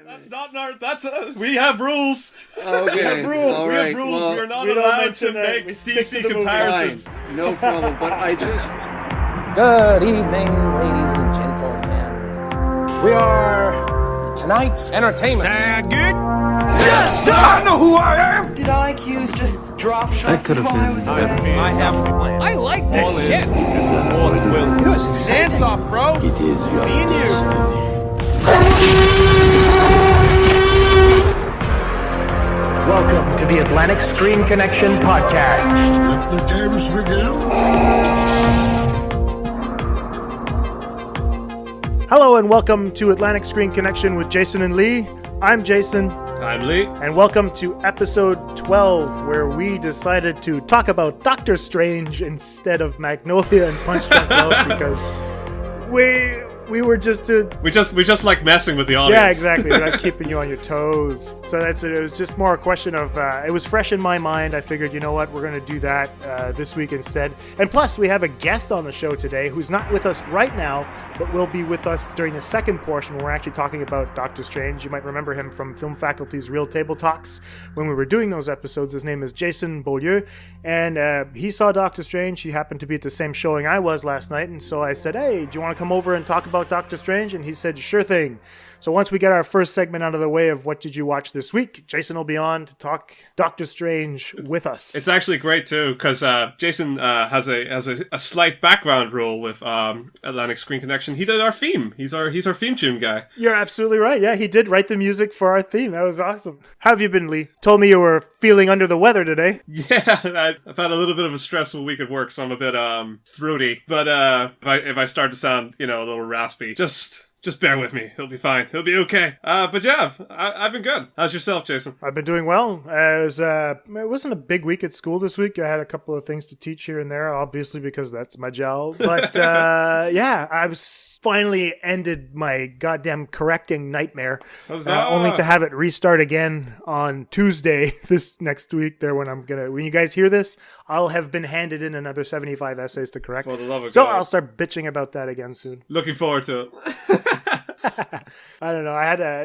That's not in our. We have rules. Okay. We have rules. All we right. have rules. Well, we are not allowed to make CC comparisons. Fine. No problem. But I just. Good evening, ladies and gentlemen. We are tonight's entertainment. Sound good? Yes, sir! I know who I am! Did IQs just drop shot That could have while I been. was I away? have a plan. I like this shit. You know, it's exciting. Dance off, bro. It is your Me and you. destiny. Welcome to the Atlantic Screen Connection podcast. Let the games begin. Hello and welcome to Atlantic Screen Connection with Jason and Lee. I'm Jason. I'm Lee. And welcome to episode 12, where we decided to talk about Doctor Strange instead of Magnolia and Punch Drunk Love because we were just We just like messing with the audience. Yeah, exactly. We're not keeping you on your toes. So that's it. It was just more a question of, it was fresh in my mind. I figured, you know what, we're going to do that this week instead. And plus, we have a guest on the show today who's not with us right now, but will be with us during the second portion when we're actually talking about Doctor Strange. You might remember him from Film Faculty's Real Table Talks when we were doing those episodes. His name is Jason Beaulieu, and he saw Doctor Strange. He happened to be at the same showing I was last night, and so I said, hey, do you want to come over and talk about Doctor Strange? And he said, sure thing. So once we get our first segment out of the way of what did you watch this week, Jason will be on to talk Doctor Strange with us. It's actually great too because Jason has a slight background role with Atlantic Screen Connection. He did our theme. He's our theme tune guy. You're absolutely right. Yeah, he did write the music for our theme. That was awesome. How have you been, Lee? Told me you were feeling under the weather today. Yeah, I've had a little bit of a stressful week at work, so I'm a bit throaty. But if I start to sound a little raspy, just bear with me. He'll be fine. He'll be okay. But yeah, I've been good. How's yourself, Jason? I've been doing well. It wasn't a big week at school this week. I had a couple of things to teach here and there, obviously, because that's my job. But yeah, I was finally ended my goddamn correcting nightmare. Only to have it restart again on Tuesday this next week. When you guys hear this, I'll have been handed in another 75 essays to correct. For the love of so God. I'll start bitching about that again soon. Looking forward to it. I don't know.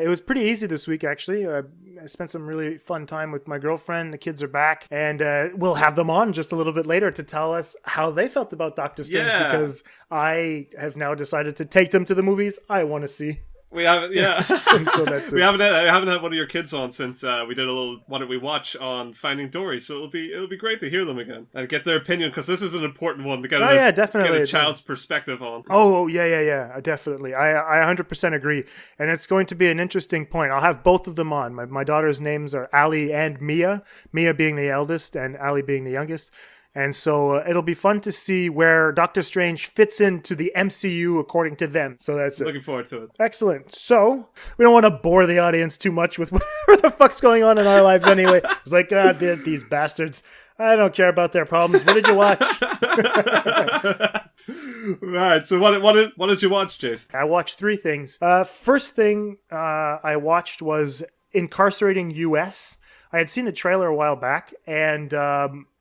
It was pretty easy this week, actually. I spent some really fun time with my girlfriend. The kids are back, and we'll have them on just a little bit later to tell us how they felt about Doctor Strange, because I have now decided to take them to the movies I want to see. We haven't, yeah. So that's it. I haven't had one of your kids on since we did a little "What Did We Watch" on Finding Dory. So it'll be great to hear them again and get their opinion, because this is an important one to get definitely get a child's perspective on. Oh yeah, definitely. I 100% agree, and it's going to be an interesting point. I'll have both of them on. My daughter's names are Ali and Mia. Mia being the eldest, and Ali being the youngest. And so it'll be fun to see where Doctor Strange fits into the MCU according to them. So that's it. Looking forward to it. Excellent. So we don't want to bore the audience too much with whatever the fuck's going on in our lives anyway. It's like, these bastards. I don't care about their problems. What did you watch? Right. So what did you watch, Jason? I watched three things. First thing I watched was Incarcerating US. I had seen the trailer a while back, and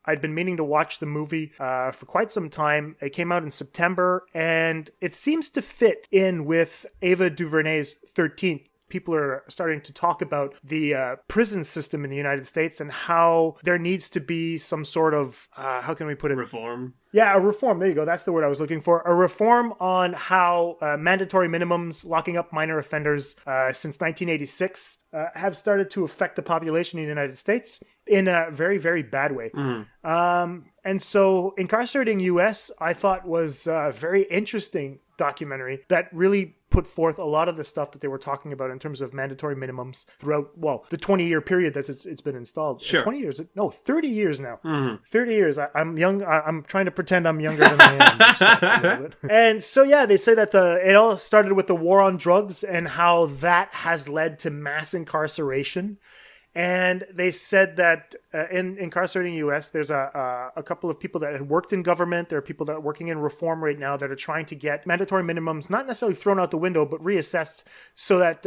I'd been meaning to watch the movie for quite some time. It came out in September, and it seems to fit in with Ava Duvernay's 13th. People are starting to talk about the prison system in the United States and how there needs to be some sort of, how can we put it? Reform. Yeah, a reform. There you go. That's the word I was looking for. A reform on how mandatory minimums, locking up minor offenders since 1986 have started to affect the population in the United States in a very, very bad way. Mm-hmm. And so Incarcerating US, I thought, was a very interesting documentary that really put forth a lot of the stuff that they were talking about in terms of mandatory minimums throughout, the 20-year period that it's been installed. Sure. 20 years? No, 30 years now. Mm-hmm. 30 years. I'm young. I'm trying to pretend I'm younger than I am. Just a little bit. And so, yeah, they say that it all started with the war on drugs and how that has led to mass incarceration. And they said that in Incarcerating US, there's a couple of people that had worked in government. There are people that are working in reform right now that are trying to get mandatory minimums, not necessarily thrown out the window, but reassessed so that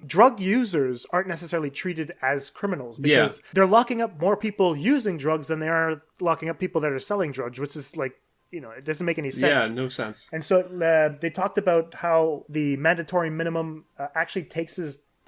drug users aren't necessarily treated as criminals. Because they're locking up more people using drugs than they are locking up people that are selling drugs, which is like, it doesn't make any sense. Yeah, no sense. And so they talked about how the mandatory minimum actually takes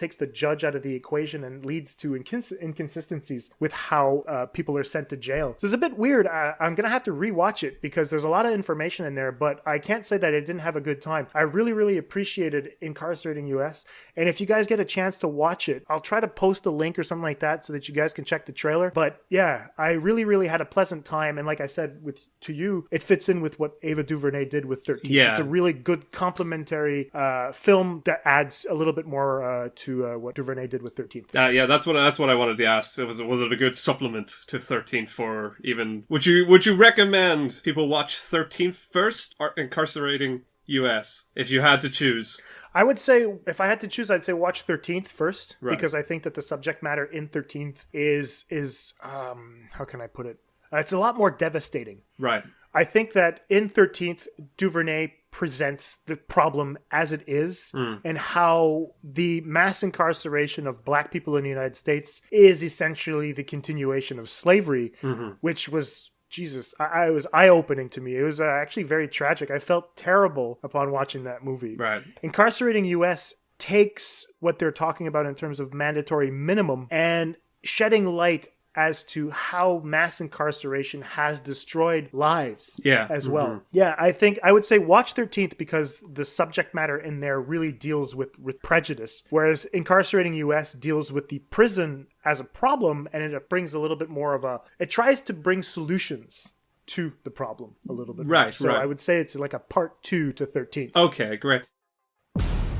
takes the judge out of the equation and leads to inconsistencies with how people are sent to jail. So it's a bit weird. I'm going to have to rewatch it because there's a lot of information in there, but I can't say that I didn't have a good time. I really, really appreciated Incarcerating US. And if you guys get a chance to watch it, I'll try to post a link or something like that so that you guys can check the trailer. But yeah, I really, really had a pleasant time. And like I said, to you, it fits in with what Ava Duvernay did with 13. Yeah. It's a really good complementary film that adds a little bit more to what Duvernay did with 13th. Yeah, that's what I wanted to ask. Was it a good supplement to 13th for even? Would you recommend people watch 13th first or Incarcerating US if you had to choose? I would say if I had to choose, I'd say watch 13th first, right, because I think that the subject matter in 13th is how can I put it? It's a lot more devastating. Right. I think that in 13th, Duvernay presents the problem as it is, and how the mass incarceration of black people in the United States is essentially the continuation of slavery, which was, Jesus, I was eye-opening to me. It was actually very tragic. I felt terrible upon watching that movie. Right. Incarcerating US takes what they're talking about in terms of mandatory minimum and shedding light as to how mass incarceration has destroyed lives as well. Yeah, I would say watch 13th because the subject matter in there really deals with prejudice, whereas Incarcerating US deals with the prison as a problem, and it brings a little bit more of it tries to bring solutions to the problem a little bit more. So I would say it's like a part 2 to 13th. Okay, great.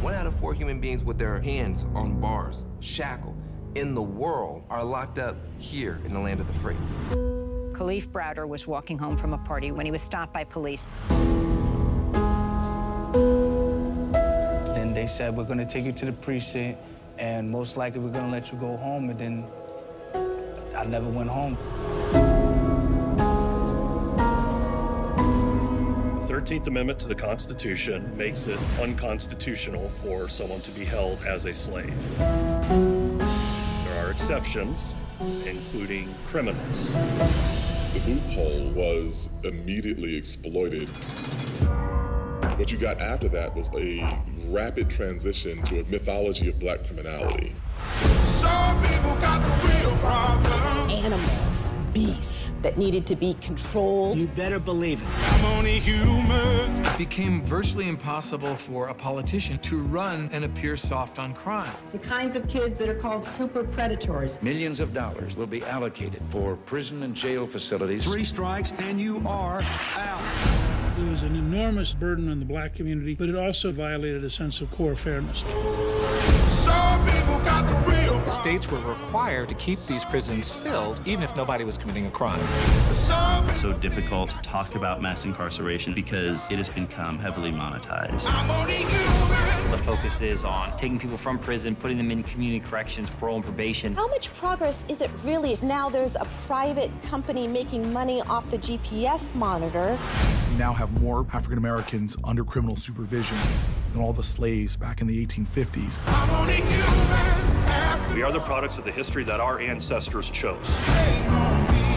1 out of 4 human beings with their hands on bars, shackled, in the world are locked up here in the land of the free. Khalif Browder was walking home from a party when he was stopped by police. Then they said, we're gonna take you to the precinct and most likely we're gonna let you go home, and then I never went home. The 13th Amendment to the Constitution makes it unconstitutional for someone to be held as a slave. There are exceptions, including criminals. The loophole was immediately exploited. What you got after that was a rapid transition to a mythology of black criminality. Some people got the real problem. Animals, beasts that needed to be controlled. You better believe it. I'm only human. It became virtually impossible for a politician to run and appear soft on crime. The kinds of kids that are called super predators. Millions of dollars will be allocated for prison and jail facilities. 3 strikes and you are out. It was an enormous burden on the black community, but it also violated a sense of core fairness. Some people got the real problem. States were required to keep these prisons filled, even if nobody was committing a crime. It's so difficult to talk about mass incarceration because it has become heavily monetized. The focus is on taking people from prison, putting them in community corrections, parole and probation. How much progress is it really if now there's a private company making money off the GPS monitor? We now have more African Americans under criminal supervision than all the slaves back in the 1850s. We are the products of the history that our ancestors chose.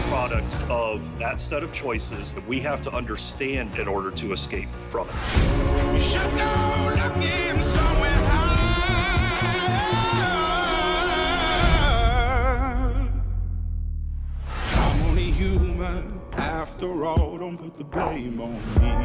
Products of that set of choices that we have to understand in order to escape from it. We should go looking somewhere high. I'm only human after all. Don't put the blame on me.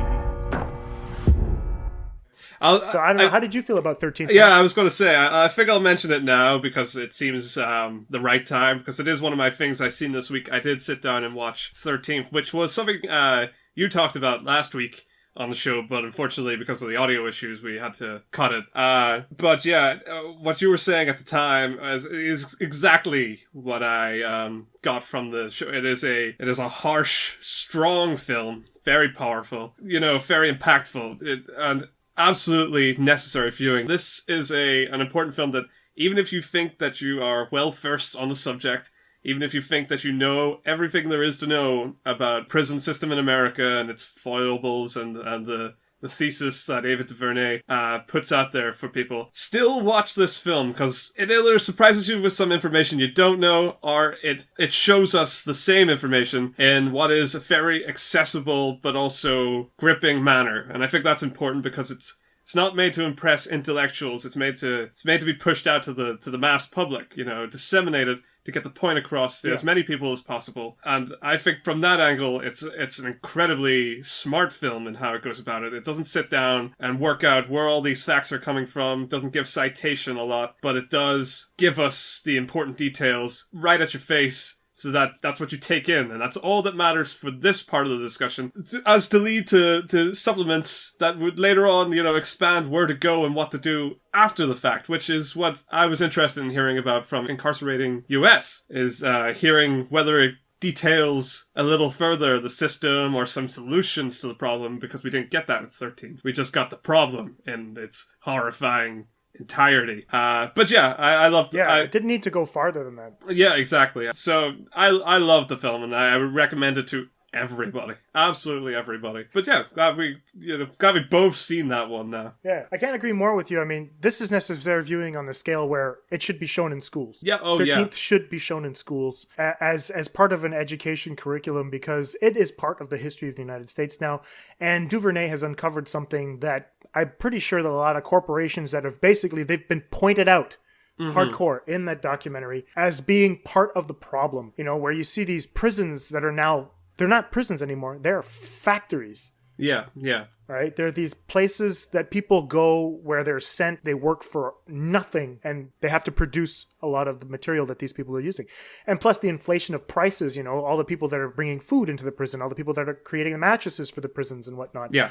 So I don't know, how did you feel about 13th? Yeah, I was going to say, I think I'll mention it now because it seems the right time, because it is one of my things I've seen this week. I did sit down and watch 13th, which was something you talked about last week on the show, but unfortunately, because of the audio issues, we had to cut it. But yeah, what you were saying at the time is exactly what I got from the show. It is a harsh, strong film, very powerful, very impactful, and absolutely necessary viewing. This is an important film that, even if you think that you are well versed on the subject, even if you think that you know everything there is to know about prison system in America and its foibles and the thesis that Ava Duvernay puts out there for people, still watch this film, because it either surprises you with some information you don't know, or it shows us the same information in what is a very accessible but also gripping manner. And I think that's important because it's It's not made to impress intellectuals. It's made to be pushed out to the mass public, disseminated to get the point across to as many people as possible. And I think from that angle, it's an incredibly smart film in how it goes about it. It doesn't sit down and work out where all these facts are coming from, doesn't give citation a lot, but it does give us the important details right at your face. So that's what you take in, and that's all that matters for this part of the discussion. As to lead to supplements that would later on, expand where to go and what to do after the fact, which is what I was interested in hearing about from Incarcerating US, is hearing whether it details a little further the system or some solutions to the problem, because we didn't get that in 13th. We just got the problem in its horrifying entirety. But yeah, I loved. It didn't need to go farther than that. Yeah, exactly. So I loved the film, and I would recommend it to everybody, absolutely everybody. But yeah, glad we both seen that one now. Yeah, I can't agree more with you. I mean, this is necessary viewing on the scale where it should be shown in schools. Yeah, 13th should be shown in schools as part of an education curriculum, because it is part of the history of the United States now. And Duvernay has uncovered something that I'm pretty sure that a lot of corporations that have they've been pointed out hardcore in that documentary as being part of the problem. Where you see these prisons that are now, they're not prisons anymore. They're factories. Yeah. Right? They're these places that people go where they're sent, they work for nothing, and they have to produce a lot of the material that these people are using. And plus the inflation of prices, all the people that are bringing food into the prison, all the people that are creating the mattresses for the prisons and whatnot. Yeah.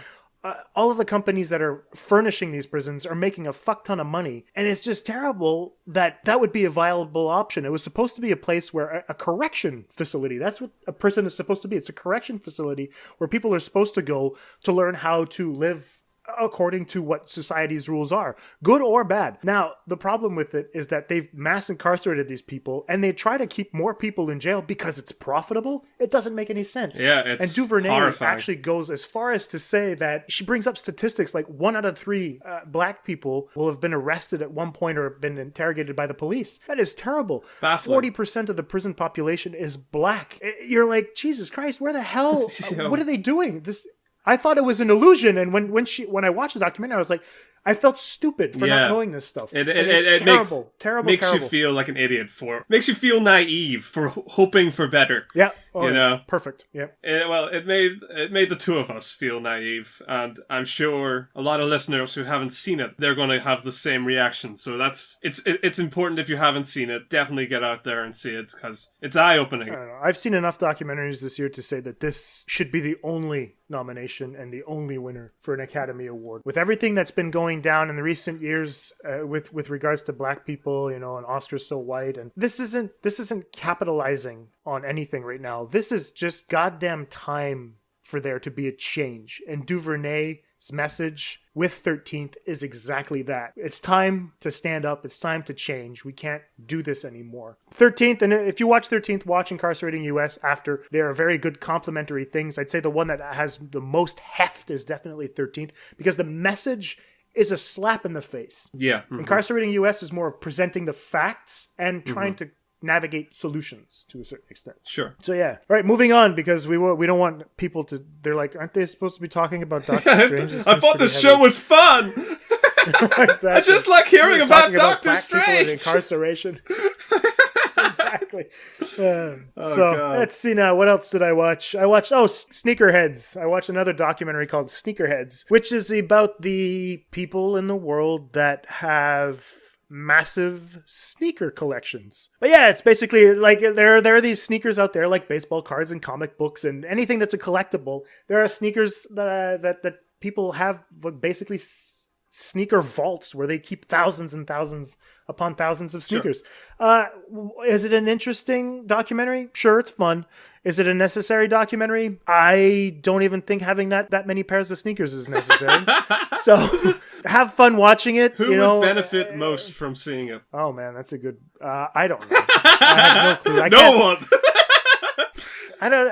All of the companies that are furnishing these prisons are making a fuck ton of money. And it's just terrible that would be a viable option. It was supposed to be a place where a correction facility, that's what a prison is supposed to be. It's a correction facility where people are supposed to go to learn how to live according to what society's rules are, good or bad. Now, the problem with it is that they've mass incarcerated these people, and they try to keep more people in jail because it's profitable. It doesn't make any sense. Yeah, it's and Duvernay horrifying. Actually goes as far as to say that she brings up statistics like 1 out of 3 black people will have been arrested at one point or been interrogated by the police. That is terrible. Baffling. 40% of the prison population is black. You're like, Jesus Christ, where the hell? What are they doing? I thought it was an illusion, and when I watched the documentary, I was like, I felt stupid for not knowing this stuff. It terrible. Makes you feel like an idiot makes you feel naive for hoping for better. Yeah. Perfect. Yeah. It made the two of us feel naive, and I'm sure a lot of listeners who haven't seen it, they're going to have the same reaction. So it's important. If you haven't seen it, definitely get out there and see it, because it's eye-opening. I don't know. I've seen enough documentaries this year to say that this should be the only nomination and the only winner for an Academy Award. With everything that's been going down in the recent years with regards to black people, and Oscars so white, and this isn't capitalizing on anything right now. This is just goddamn time for there to be a change. And Duvernay's message with 13th is exactly that. It's time to stand up. It's time to change. We can't do this anymore. 13th, and if you watch 13th, watch Incarcerating US after. There are very good complementary things. I'd say the one that has the most heft is definitely 13th, because the message is a slap in the face. Yeah. Incarcerating US is more of presenting the facts and trying to navigate solutions to a certain extent. Sure. So yeah. All right, moving on, because we don't want people to, they're like, aren't they supposed to be talking about Doctor Strange? I thought this show was fun. Exactly. I just like hearing about Doctor Strange. Incarceration. Exactly. God. Let's see now. What else did I watch? I watched Sneakerheads. I watched another documentary called Sneakerheads, which is about the people in the world that have massive sneaker collections. But yeah, it's basically like there are these sneakers out there, like baseball cards and comic books and anything that's a collectible. There are sneakers that people have basically sneaker vaults where they keep thousands and thousands upon thousands of sneakers. Sure. Is it an interesting documentary? Sure, it's fun. Is it a necessary documentary? I don't even think having that many pairs of sneakers is necessary. So have fun watching it. Who would benefit most from seeing it? Oh man, that's a good. I don't know. I have no clue. No one. I don't.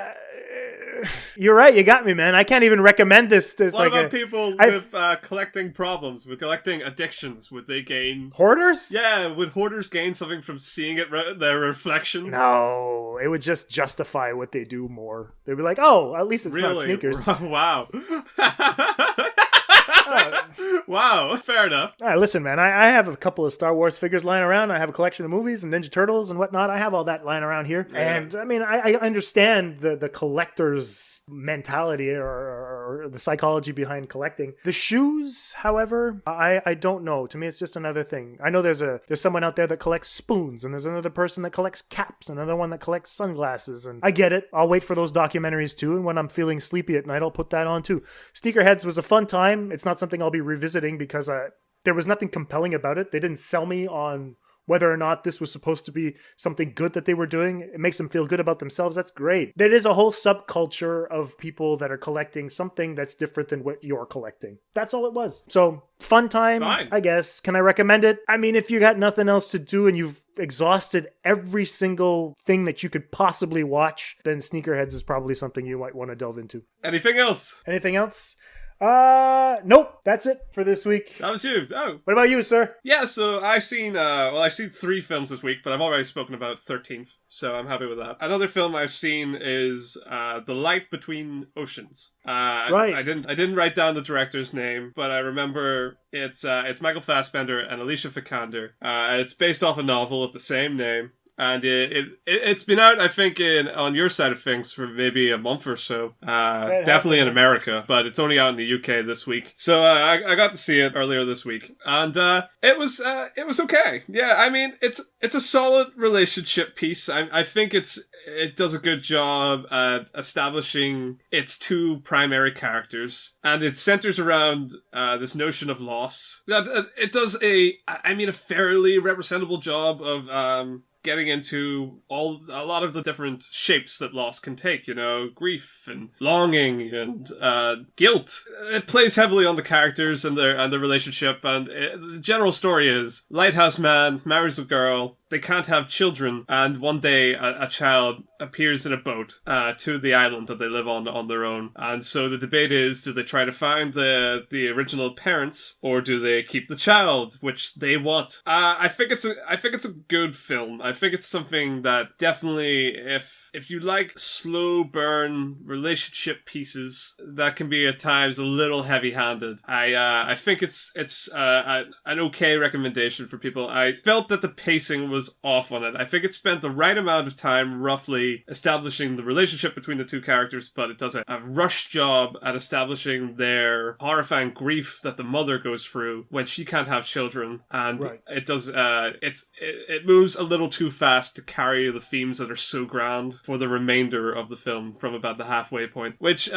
You're right. You got me, man. I can't even recommend this. What about people with collecting problems, with collecting addictions? Would they gain... Hoarders? Yeah, would hoarders gain something from seeing it, their reflection? No, it would just justify what they do more. They'd be like, oh, at least it's not sneakers. Wow. Wow, fair enough. All right, listen, man, I have a couple of Star Wars figures lying around. I have a collection of movies and Ninja Turtles and whatnot. I have all that lying around here. Yeah. And I mean, I understand the collector's mentality or the psychology behind collecting. The shoes, however, I don't know. To me, it's just another thing. I know there's someone out there that collects spoons, and there's another person that collects caps, another one that collects sunglasses, and I get it. I'll wait for those documentaries too, and when I'm feeling sleepy at night, I'll put that on too. Sneakerheads was a fun time. It's not something I'll be revisiting because there was nothing compelling about it. They didn't sell me on whether or not this was supposed to be something good that they were doing. It makes them feel good about themselves. That's great. There is a whole subculture of people that are collecting something that's different than what you're collecting. That's all it was. So, fun time, Fine. I guess. Can I recommend it? I mean, if you got nothing else to do and you've exhausted every single thing that you could possibly watch, then Sneakerheads is probably something you might want to delve into. Anything else? Anything else? Nope. That's it for this week. That was you. Oh. What about you, sir? Yeah, so I've seen 3 films this week, but I've already spoken about 13th, so I'm happy with that. Another film I've seen is The Light Between Oceans. Right. I didn't write down the director's name, but I remember it's Michael Fassbender and Alicia Vikander. It's based off a novel of the same name. And it's been out, I think, on your side of things for maybe a month or so. Definitely in America, but it's only out in the UK this week. So I got to see it earlier this week, and it was okay. Yeah, I mean, it's a solid relationship piece. I think it does a good job at establishing its 2 primary characters, and it centers around this notion of loss. It does a fairly representable job of getting into a lot of the different shapes that loss can take, grief and longing and guilt. It plays heavily on the characters and the relationship, and the general story is lighthouse man marries a girl. They can't have children, and one day a child appears in a boat to the island that they live on their own. And so the debate is, do they try to find the original parents, or do they keep the child, which they want? I think it's a good film. I think it's something that definitely, if you like slow burn relationship pieces that can be at times a little heavy-handed, I think it's an okay recommendation for people. I felt that the pacing was off on it. I think it spent the right amount of time roughly establishing the relationship between the 2 characters, but it does a rushed job at establishing their horrifying grief that the mother goes through when she can't have children, and right. It does it moves a little too fast to carry the themes that are so grand for the remainder of the film from about the halfway point, which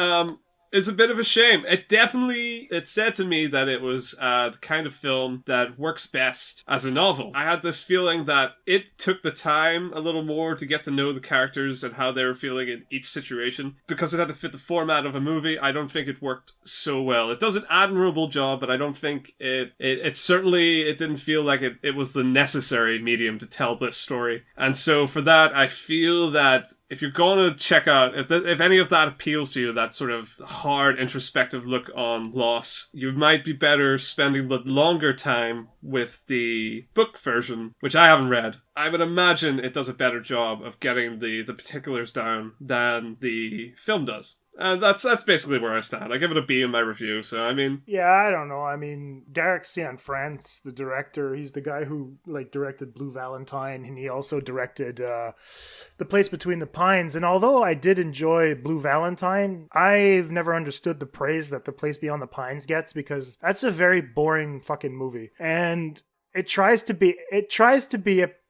is a bit of a shame. It said to me that it was the kind of film that works best as a novel. I had this feeling that it took the time a little more to get to know the characters and how they were feeling in each situation. Because it had to fit the format of a movie, I don't think it worked so well. It does an admirable job, but I don't think it didn't feel like it was the necessary medium to tell this story. And so for that, I feel that if you're going to check out, if any of that appeals to you, that sort of hard, introspective look on loss, you might be better spending the longer time with the book version, which I haven't read. I would imagine it does a better job of getting the particulars down than the film does. And that's basically where I stand. I give it a B in my review, so I mean... Yeah, I don't know. I mean, Derrickson, the director, he's the guy who directed Blue Valentine, and he also directed The Place Between the Pines. And although I did enjoy Blue Valentine, I've never understood the praise that The Place Beyond the Pines gets, because that's a very boring fucking movie. And it tries to be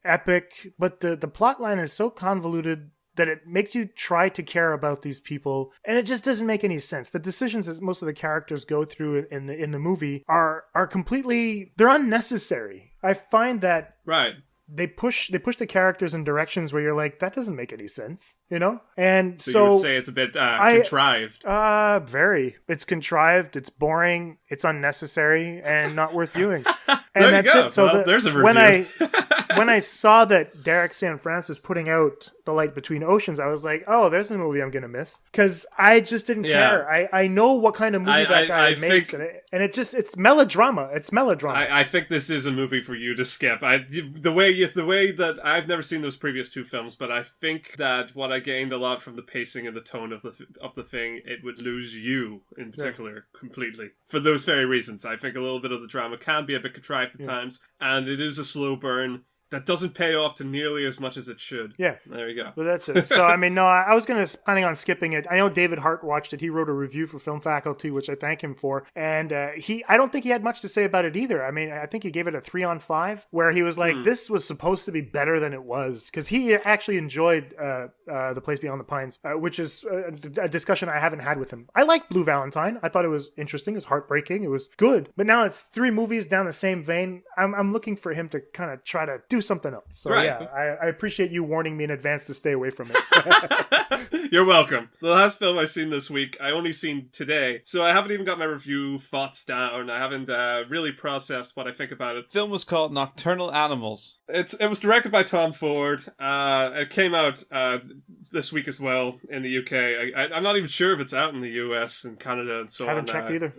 epic, but the plot line is so convoluted that it makes you try to care about these people, and it just doesn't make any sense. The decisions that most of the characters go through in the movie are completely, they're unnecessary. I find that right. They push the characters in directions where you're like, that doesn't make any sense, And so you would say it's a bit contrived. Very. It's contrived. It's boring. It's unnecessary and not worth viewing. And there that's you go. it. So there's a review. when I saw that Derrickson France was putting out The Light Between Oceans, I was like, oh, there's a movie I'm going to miss. Because I just didn't care. I know what kind of movie that guy makes. And it's melodrama. It's melodrama. I think this is a movie for you to skip. The way that I've never seen those previous two films, but I think that what I gained a lot from the pacing and the tone of the thing, it would lose you in particular completely. For those very reasons. I think a little bit of the drama can be a bit contrived at times, and it is a slow burn that doesn't pay off to nearly as much as it should. Yeah. There you go. Well, that's it. So, I mean, no, I was planning on skipping it. I know David Hart watched it. He wrote a review for Film Faculty, which I thank him for. And I don't think he had much to say about it either. I mean, I think he gave it a 3 on 5, where he was like, this was supposed to be better than it was. Because he actually enjoyed The Place Beyond the Pines, which is a discussion I haven't had with him. I liked Blue Valentine. I thought it was interesting. It was heartbreaking. It was good. But now it's 3 movies down the same vein. I'm looking for him to kind of try to do something else. So right. Yeah, I appreciate you warning me in advance to stay away from it. You're welcome. The last film I've seen this week, I only seen today, so I haven't even got my review thoughts down. I haven't really processed what I think about it. The film was called Nocturnal Animals. It was directed by Tom Ford. It came out this week as well in the UK. I'm not even sure if it's out in the US and Canada and so on. Haven't checked either.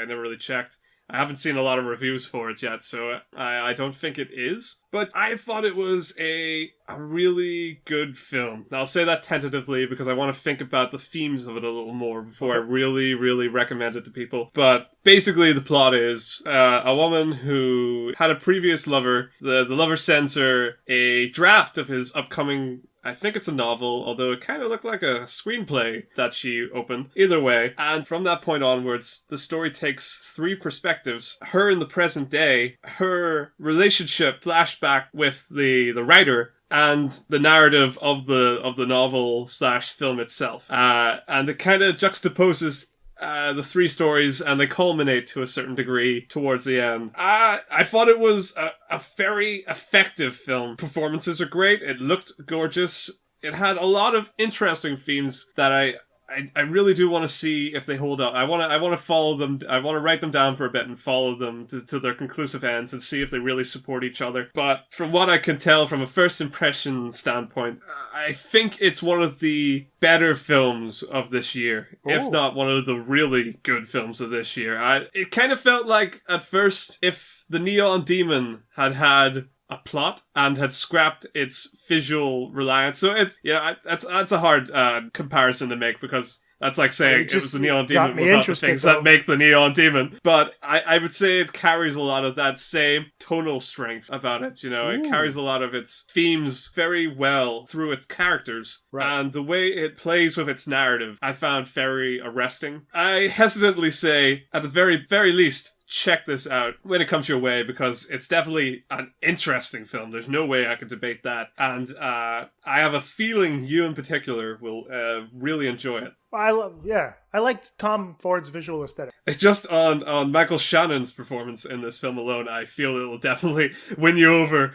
I never really checked. I haven't seen a lot of reviews for it yet, so I don't think it is. But I thought it was a really good film. Now, I'll say that tentatively because I want to think about the themes of it a little more before I really, really recommend it to people. But basically, the plot is a woman who had a previous lover. The lover sends her a draft of his upcoming... I think it's a novel, although it kind of looked like a screenplay that she opened. Either way, and from that point onwards, the story takes 3 perspectives. Her in the present day, her relationship flashback with the writer, and the narrative of the novel / film itself. And it kind of juxtaposes the 3 stories, and they culminate to a certain degree towards the end. I thought it was a very effective film. Performances are great. It looked gorgeous. It had a lot of interesting themes that I really do want to see if they hold up. I want to follow them. I want to write them down for a bit and follow them to their conclusive ends and see if they really support each other. But from what I can tell from a first impression standpoint, I think it's one of the better films of this year, if not one of the really good films of this year. It kind of felt like at first if the Neon Demon had a plot and had scrapped its visual reliance. So it's, that's a hard comparison to make because that's like saying it was the Neon Demon without the things that make the Neon Demon. But I would say it carries a lot of that same tonal strength about it. It carries a lot of its themes very well through its characters. Right. And the way it plays with its narrative, I found very arresting. I hesitantly say, at the very, very least, check this out when it comes your way because it's definitely an interesting film. There's no way I can debate that. And I have a feeling you in particular will really enjoy it. I liked Tom Ford's visual aesthetic. Just on Michael Shannon's performance in this film alone, I feel it will definitely win you over.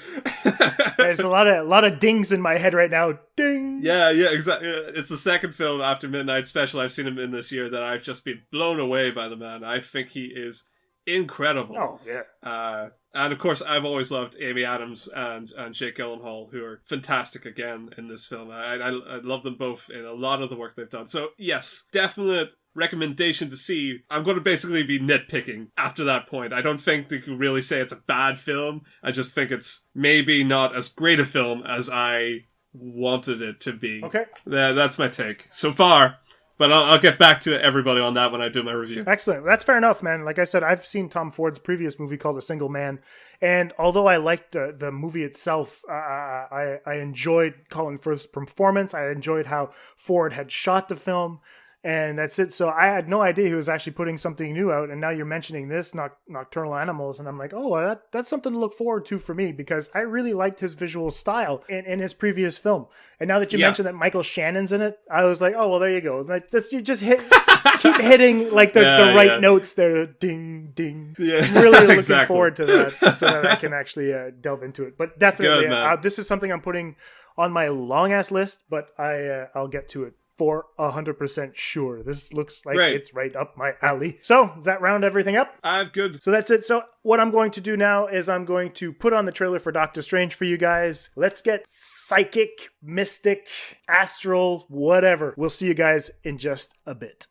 There's a lot of dings in my head right now. Ding! Yeah, exactly. It's the second film after Midnight Special I've seen him in this year that I've just been blown away by the man. I think he is incredible. Oh, yeah. And of course, I've always loved Amy Adams and Jake Gyllenhaal, who are fantastic again in this film. I love them both in a lot of the work they've done. So yes, definite recommendation to see. I'm going to basically be nitpicking after that point. I don't think they can really say it's a bad film. I just think it's maybe not as great a film as I wanted it to be. Okay. That's my take so far. But I'll get back to everybody on that when I do my review. Excellent. That's fair enough, man. Like I said, I've seen Tom Ford's previous movie called A Single Man. And although I liked the movie itself, I enjoyed Colin Firth's performance. I enjoyed how Ford had shot the film. And that's it. So I had no idea he was actually putting something new out. And now you're mentioning this, Nocturnal Animals. And I'm like, oh, that's something to look forward to for me because I really liked his visual style in his previous film. And now that you mentioned that Michael Shannon's in it, I was like, oh, well, there you go. Like, you just keep hitting like the right notes there. Ding, ding. Yeah, I'm really looking forward to that so that I can actually delve into it. But definitely, this is something I'm putting on my long-ass list, but I'll get to it for 100% sure. This looks like Right. it's right up my alley. So, does that round everything up? I'm good. So that's it. So what I'm going to do now is I'm going to put on the trailer for Doctor Strange for you guys. Let's get psychic, mystic, astral, whatever. We'll see you guys in just a bit.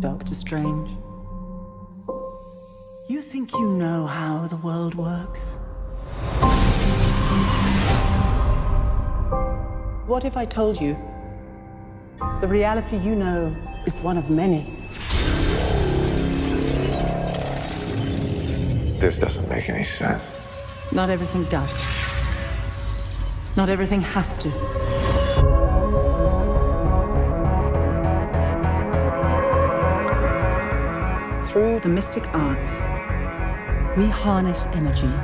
Doctor Strange, you think you know how the world works? What if I told you the reality you know is one of many? This doesn't make any sense. Not everything does. Not everything has to. Through the mystic arts, we harness energy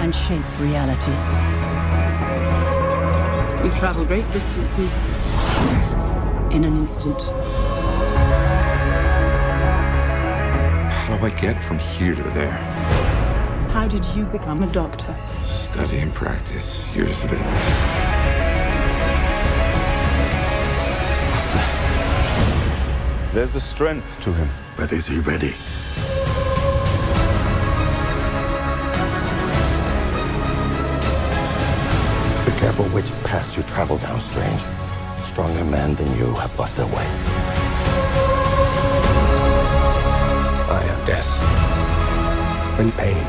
and shape reality. We travel great distances in an instant. How do I get from here to there? How did you become a doctor? Study and practice, years of it. There's a strength to him. But is he ready? Be careful which path you travel down, Strange. Stronger men than you have lost their way. I am death. And pain.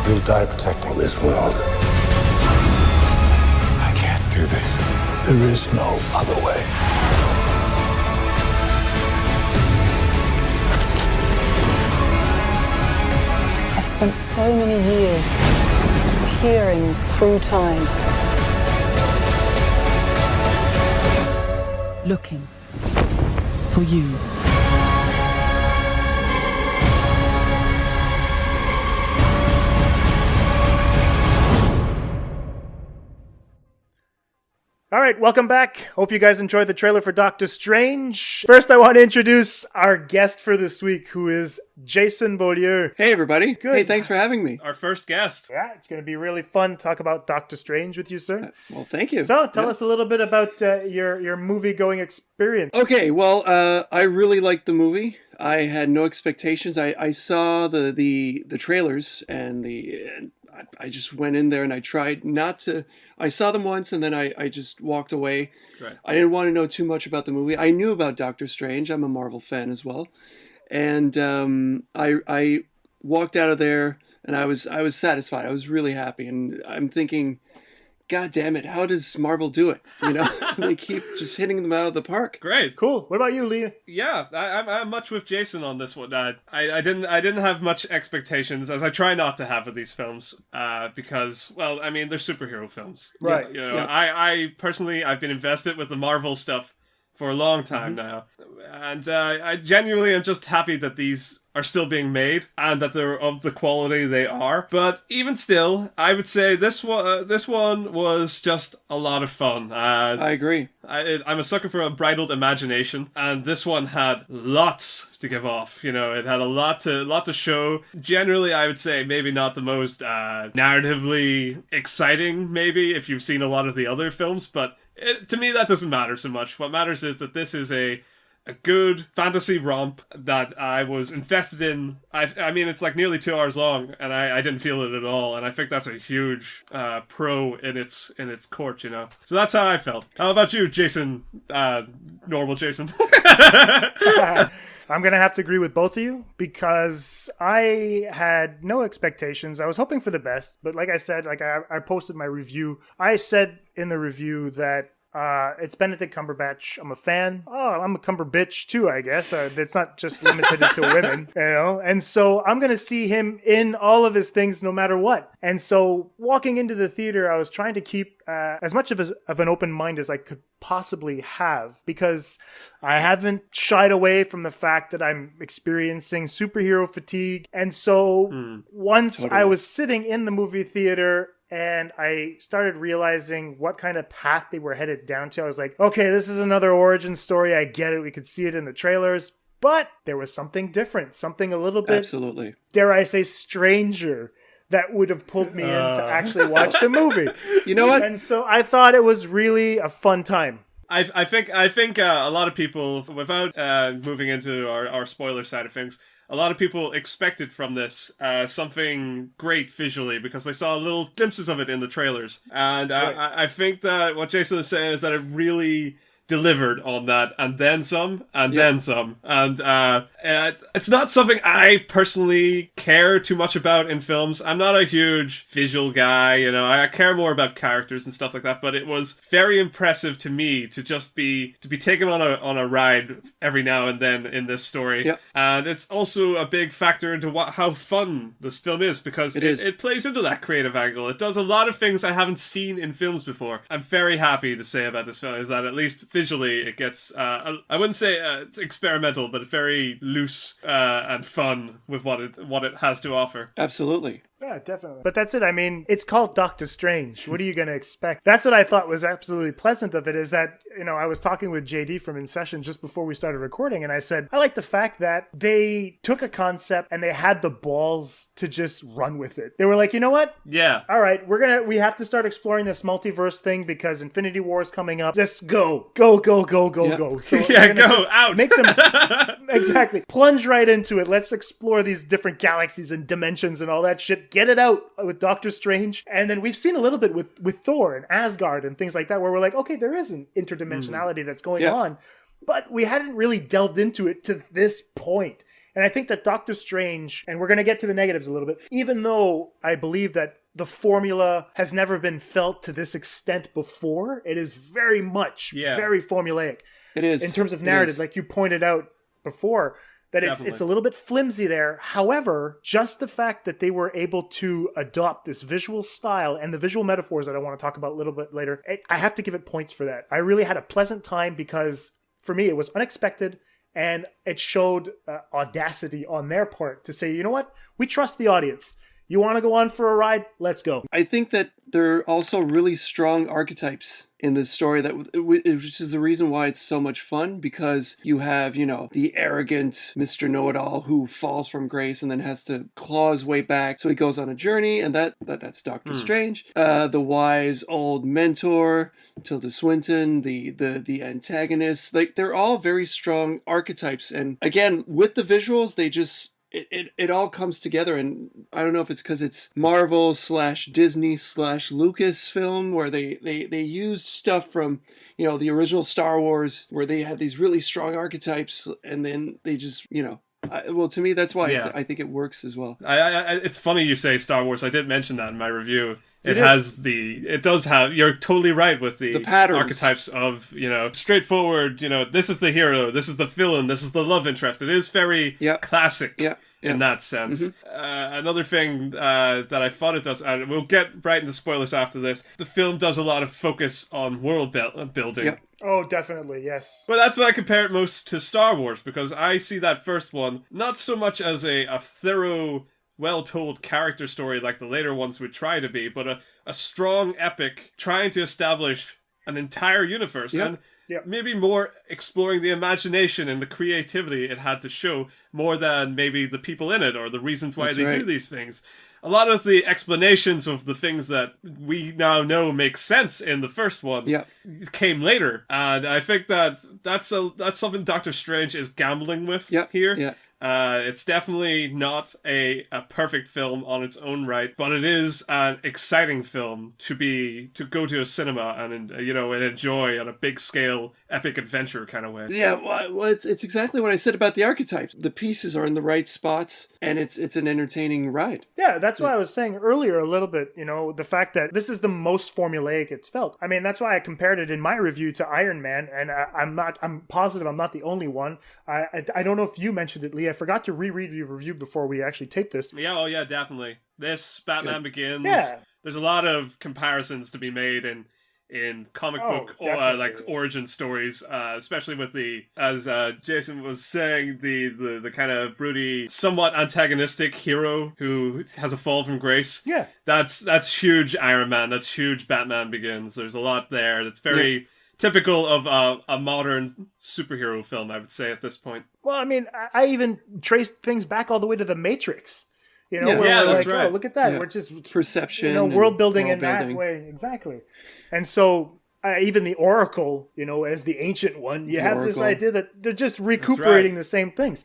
You'll die protecting this world. I can't do this. There is no other way. I've spent so many years peering through time, looking for you. All right, welcome back. Hope you guys enjoyed the trailer for Doctor Strange. First, I want to introduce our guest for this week, who is Jason Beaulieu. Hey, everybody. Good. Hey, thanks for having me. Our first guest. Yeah, it's going to be really fun to talk about Doctor Strange with you, sir. Well, thank you. So, tell us a little bit about your movie-going experience. Okay, well, I really liked the movie. I had no expectations. I saw the trailers and I just went in there and I tried not to. I saw them once and then I just walked away. Right. I didn't want to know too much about the movie. I knew about Doctor Strange. I'm a Marvel fan as well, and I walked out of there and I was satisfied. I was really happy, and I'm thinking, God damn it, how does Marvel do it? You know, they keep just hitting them out of the park. Great. Cool. What about you, Leah? Yeah, I'm much with Jason on this one. I didn't have much expectations, as I try not to have with these films, because, well, I mean, they're superhero films. Right. You know, Yeah. I personally, I've been invested with the Marvel stuff for a long time now, and I genuinely am just happy that these are still being made and that they're of the quality they are. But even still, I would say this one was just a lot of fun. I agree. I'm a sucker for a bridled imagination, and this one had lots to give off. You know, it had a lot to show. Generally, I would say maybe not the most narratively exciting, maybe, if you've seen a lot of the other films, but to me that doesn't matter so much. What matters is that this is a good fantasy romp that I was invested in. I mean, it's like nearly 2 hours long, and I didn't feel it at all. And I think that's a huge pro in its court, you know. So that's how I felt. How about you, Jason? Normal Jason. I'm going to have to agree with both of you because I had no expectations. I was hoping for the best, but like I said, like I posted my review. I said in the review that it's Benedict Cumberbatch. I'm a fan. Oh, I'm a Cumberbitch too, I guess. It's not just limited to women, you know? And so I'm going to see him in all of his things no matter what. And so walking into the theater, I was trying to keep as much of an open mind as I could possibly have, because I haven't shied away from the fact that I'm experiencing superhero fatigue. And so once I was sitting in the movie theater and I started realizing what kind of path they were headed down to, I was like, okay, this is another origin story. I get it. We could see it in the trailers. But there was something different, something a little bit, Absolutely, dare I say, stranger that would have pulled me in to actually watch the movie. You know what? And so I thought it was really a fun time. I think a lot of people, without moving into our spoiler side of things, a lot of people expected from this something great visually because they saw little glimpses of it in the trailers. And I think that what Jason is saying is that it really delivered on that, and then some, and then some. And it's not something I personally care too much about in films. I'm not a huge visual guy, you know. I care more about characters and stuff like that, but it was very impressive to me to just be taken on a ride every now and then in this story. Yep. And it's also a big factor into how fun this film is, because it plays into that creative angle. It does a lot of things I haven't seen in films before. I'm very happy to say about this film is that at least visually it gets I wouldn't say it's experimental, but very loose and fun with what it has to offer. Absolutely. Yeah, definitely. But that's it. I mean, it's called Doctor Strange. What are you going to expect? That's what I thought was absolutely pleasant of it, is that, you know, I was talking with JD from In Session just before we started recording, and I said, I like the fact that they took a concept and they had the balls to just run with it. They were like, you know what? Yeah. All right, we have to start exploring this multiverse thing because Infinity War is coming up. Just go. Go. So yeah, go out. Make them exactly plunge right into it. Let's explore these different galaxies and dimensions and all that shit. Get it out with Doctor Strange. And then we've seen a little bit with Thor and Asgard and things like that, where we're like, okay, there is an interdimensionality that's going on, but we hadn't really delved into it to this point. And I think that Doctor Strange, and we're going to get to the negatives a little bit, even though I believe that the formula has never been felt to this extent before, it is very much very formulaic. It is. In terms of narrative, like you pointed out before, that it's a little bit flimsy there. However, just the fact that they were able to adopt this visual style and the visual metaphors that I want to talk about a little bit later, I have to give it points for that. I really had a pleasant time because, for me, it was unexpected, and it showed audacity on their part to say, you know what? We trust the audience. You want to go on for a ride? Let's go. I think that there are also really strong archetypes in this story, which is the reason why it's so much fun, because you have, you know, the arrogant Mr. Know-It-All who falls from grace and then has to claw his way back. So he goes on a journey, and that's Doctor Strange. The wise old mentor, Tilda Swinton, the antagonist, like they're all very strong archetypes. And again, with the visuals, they just... It all comes together, and I don't know if it's because it's Marvel / Disney / Lucasfilm, where they use stuff from, you know, the original Star Wars, where they had these really strong archetypes, and then they just, you know, well, to me, that's why I think it works as well. It's funny you say Star Wars. I did mention that in my review. It does have, you're totally right with the patterns, archetypes of, you know, straightforward, you know, this is the hero, this is the villain, this is the love interest. It is very classic in that sense. Another thing that I thought it does, and we'll get right into spoilers after this, the film does a lot of focus on world building. Yep. Oh, definitely, yes. But that's why I compare it most to Star Wars, because I see that first one not so much as a thorough, well-told character story like the later ones would try to be, but a strong epic trying to establish an entire universe, and maybe more exploring the imagination and the creativity it had to show, more than maybe the people in it or the reasons why do these things. A lot of the explanations of the things that we now know make sense in the first one came later, and I think that's something Doctor Strange is gambling with here. Yeah. It's definitely not a perfect film on its own right, but it is an exciting film to go to a cinema and, you know, and enjoy on a big scale epic adventure kind of way. Yeah, well, it's exactly what I said about the archetypes. The pieces are in the right spots, and it's an entertaining ride. Yeah, that's why I was saying earlier a little bit, you know, the fact that this is the most formulaic it's felt. I mean, that's why I compared it in my review to Iron Man, and I'm positive I'm not the only one. I don't know if you mentioned it, Lee. I forgot to reread your review before we actually tape this. Yeah, oh yeah, definitely. This, Batman Begins. Yeah. There's a lot of comparisons to be made in comic book like origin stories, especially with as Jason was saying, the kind of broody, somewhat antagonistic hero who has a fall from grace. Yeah. That's huge Iron Man. That's huge Batman Begins. There's a lot there that's very... typical of a modern superhero film, I would say, at this point. Well, I mean, I even traced things back all the way to The Matrix. You know, Yeah. where Yeah, we're that's like, right. oh, look at that. Yeah. We're just Perception, you know, and world building in world that building. way. Exactly. And so even the Oracle, you know, as the ancient one, you have this Oracle. idea that they're just recuperating the same things.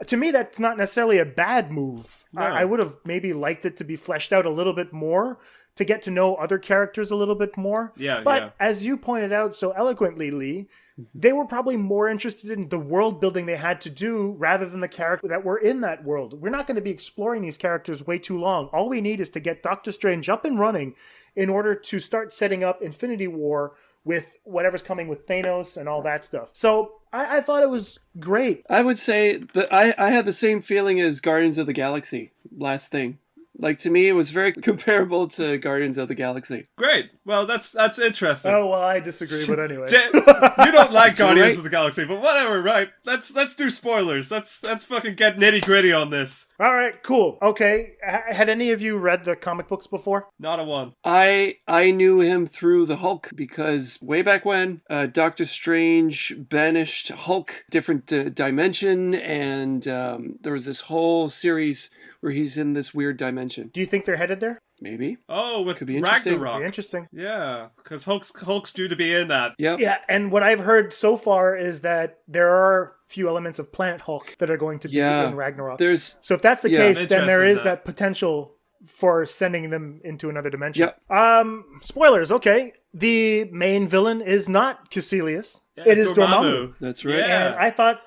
To me, that's not necessarily a bad move. No. I would have maybe liked it to be fleshed out a little bit more, to get to know other characters a little bit more. Yeah, But yeah. as you pointed out so eloquently, Lee, they were probably more interested in the world building they had to do rather than the character that were in that world. We're not going to be exploring these characters way too long. All we need is to get Doctor Strange up and running in order to start setting up Infinity War with whatever's coming with Thanos and all that stuff. So I thought it was great. I would say that I had the same feeling as Guardians of the Galaxy. Last thing. Like, to me, it was very comparable to Guardians of the Galaxy. Great. Well, that's interesting. Oh, well, I disagree, but anyway. You don't like Guardians right. of the Galaxy, but whatever, right? Let's do spoilers. Let's fucking get nitty gritty on this. All right, cool. Okay, had any of you read the comic books before? Not a one. I knew him through the Hulk because way back when, Doctor Strange banished Hulk, different dimension, and there was this whole series where he's in this weird dimension. Do you think they're headed there? Maybe. Oh, with Could be interesting. Ragnarok. Be interesting. Yeah, because Hulk's due to be in that. Yep. Yeah, and what I've heard so far is that there are a few elements of Planet Hulk that are going to be in Ragnarok. So if that's the I'm case, then interested there in is that potential for sending them into another dimension. Yep. Spoilers, okay. The main villain is not Caecilius. Yeah, it is Dormammu. That's right. Yeah. And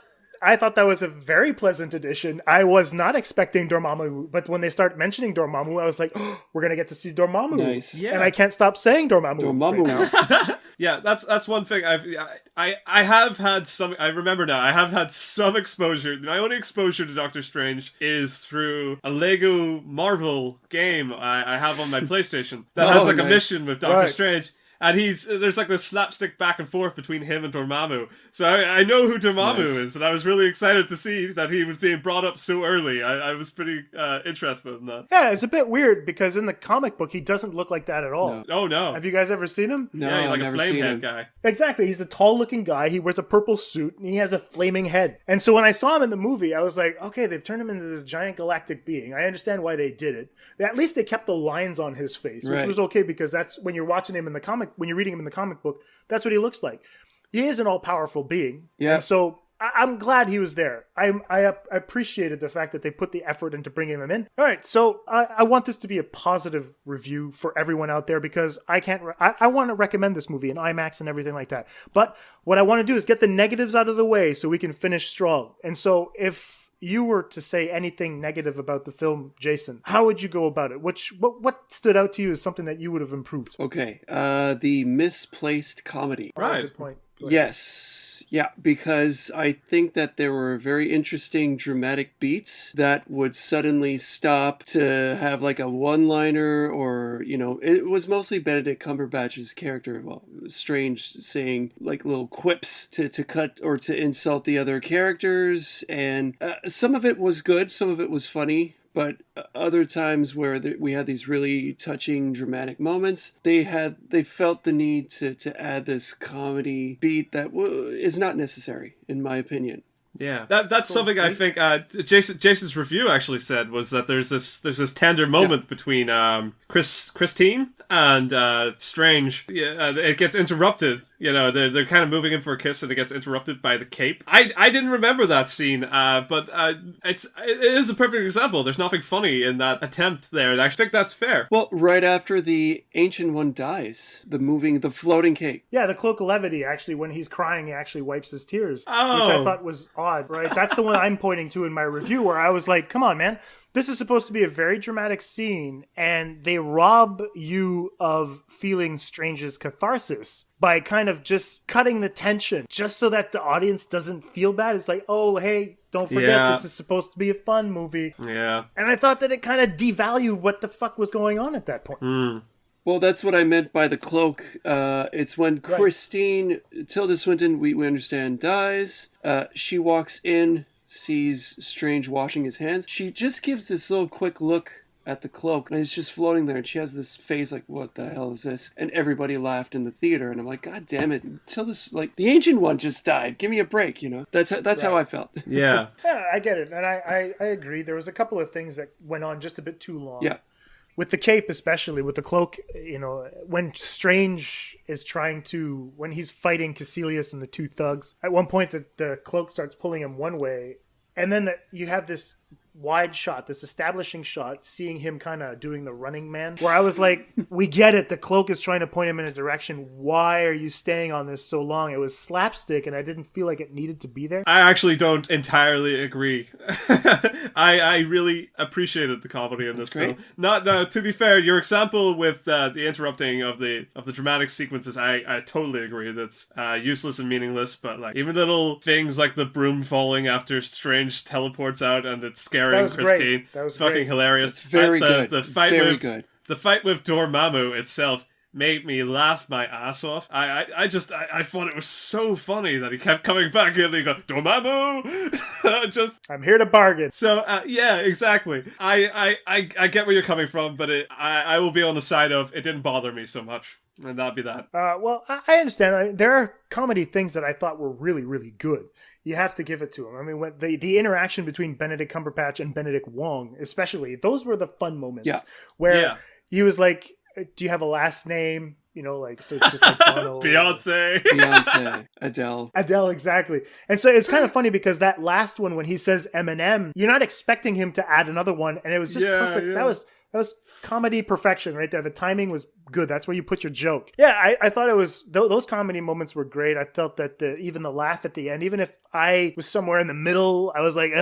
I thought that was a very pleasant addition. I was not expecting Dormammu, but when they start mentioning Dormammu, I was like, oh, we're going to get to see Dormammu. Nice. Yeah. And I can't stop saying Dormammu. Dormammu. Right now. Yeah, that's one thing I have had some. I remember now. I have had some exposure. My only exposure to Doctor Strange is through a Lego Marvel game I have on my PlayStation that has like a nice. mission with Doctor Right. Strange. And there's like this slapstick back and forth between him and Dormammu. So I know who Dormammu Nice. is, and I was really excited to see that he was being brought up so early. I was pretty interested in that. Yeah, it's a bit weird because in the comic book, he doesn't look like that at all. No. Oh no. Have you guys ever seen him? No, Yeah, he's like I've a never flame seen head him. guy. Exactly. He's a tall looking guy. He wears a purple suit and he has a flaming head. And so when I saw him in the movie, I was like, okay, they've turned him into this giant galactic being. I understand why they did it. At least they kept the lines on his face, which Right. was okay because that's when you're watching him in the comic, when you're reading him in the comic book, that's what he looks like. He is an all powerful being. Yeah. And so I'm glad he was there. I appreciated the fact that they put the effort into bringing him in. All right, so I want this to be a positive review for everyone out there because I want to recommend this movie in IMAX and everything like that. But what I want to do is get the negatives out of the way so we can finish strong. And so if you were to say anything negative about the film, Jason, how would you go about it? What stood out to you as something that you would have improved? Okay. The misplaced comedy. Right. Good point. Yes. Yeah, because I think that there were very interesting dramatic beats that would suddenly stop to have like a one-liner or, it was mostly Benedict Cumberbatch's character, well, it was Strange saying like little quips to cut or to insult the other characters. And some of it was good, some of it was funny. But other times where we had these really touching, dramatic moments, they felt the need to add this comedy beat that is not necessary, in my opinion. Yeah, that's something I think Jason's review actually said was that there's this tender moment between Christine and Strange. Yeah, it gets interrupted. They're kind of moving in for a kiss, and it gets interrupted by the cape. I didn't remember that scene, but it is a perfect example. There's nothing funny in that attempt there, and I think that's fair. Well, right after the Ancient One dies, the floating cape. Yeah, the Cloak of Levity, actually, when he's crying, he actually wipes his tears, which Oh. I thought was odd, right? That's the one I'm pointing to in my review where I was like, come on, man. This is supposed to be a very dramatic scene, and they rob you of feeling Strange's catharsis by kind of just cutting the tension, just so that the audience doesn't feel bad. It's like, oh, hey, don't forget, this is supposed to be a fun movie. Yeah. And I thought that it kind of devalued what the fuck was going on at that point. Mm. Well, that's what I meant by the cloak. It's when Christine, Tilda Swinton, we understand, dies. She walks in, sees Strange washing his hands. She just gives this little quick look at the cloak, and it's just floating there, and she has this face like, what the hell is this? And everybody laughed in the theater, and I'm like, God damn it, until this, like, the Ancient One just died. Give me a break, you know? That's how I felt. Yeah. Yeah, I get it. And I agree. There was a couple of things that went on just a bit too long. Yeah. With the cape, especially with the cloak, you know, when Strange is when he's fighting Caecilius and the two thugs, at one point the cloak starts pulling him one way, and then you have this wide shot, this establishing shot, seeing him kind of doing the running man, where I was like, we get it, the cloak is trying to point him in a direction. Why are you staying on this so long? It was slapstick, and I didn't feel like it needed to be there. I actually don't entirely agree. I really appreciated the comedy in this film. To be fair, your example with the interrupting of the dramatic sequences, I totally agree. That's useless and meaningless, but like even little things like the broom falling after Strange teleports out and it's scaring Christine. Great. That was fucking great. hilarious. That's very good. The fight good. The fight with Dormammu itself made me laugh my ass off. I thought it was so funny that he kept coming back and he goes, Dormammu! I'm here to bargain. So, yeah, exactly. I get where you're coming from, but I will be on the side of it didn't bother me so much. And that'd be that. Well, I understand. There are comedy things that I thought were really, really good. You have to give it to him. I mean, when the interaction between Benedict Cumberbatch and Benedict Wong, especially, those were the fun moments. Where he was like, do you have a last name? You know, like, so it's just like Donald. Beyonce. Adele, exactly. And so it's kind of funny because that last one, when he says Eminem, you're not expecting him to add another one. And it was just perfect. Yeah. That was comedy perfection right there. The timing was good. That's where you put your joke. Yeah, I thought it was, those comedy moments were great. I felt that even the laugh at the end, even if I was somewhere in the middle, I was like,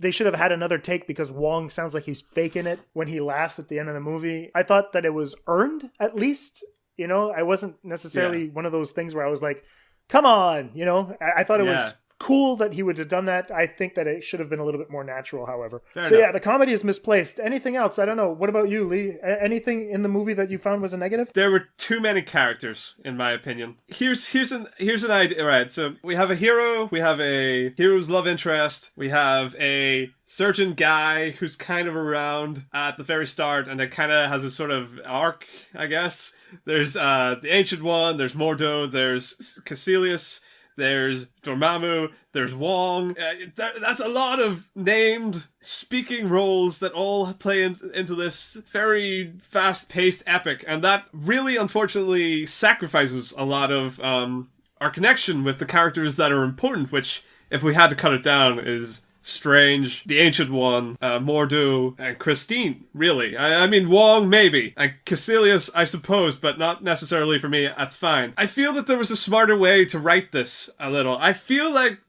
they should have had another take because Wong sounds like he's faking it when he laughs at the end of the movie. I thought that it was earned, at least. You know, I wasn't necessarily one of those things where I was like, come on, you know. I thought it was cool that he would have done that. I think that it should have been a little bit more natural, however. Fair enough. The comedy is misplaced. Anything else? I don't know. What about you, Lee? Anything in the movie that you found was a negative? There were too many characters, in my opinion. Here's an idea. Right, so we have a hero. We have a hero's love interest. We have a surgeon guy who's kind of around at the very start and that kind of has a sort of arc, I guess. There's the Ancient One. There's Mordo. There's Caecilius. There's Dormammu, there's Wong. That's a lot of named speaking roles that all play into this very fast-paced epic. And that really, unfortunately, sacrifices a lot of our connection with the characters that are important, which, if we had to cut it down, is Strange, the Ancient One, Mordo, and Christine, really. I mean, Wong, maybe. And Caecilius, I suppose, but not necessarily for me, that's fine. I feel that there was a smarter way to write this a little. I feel like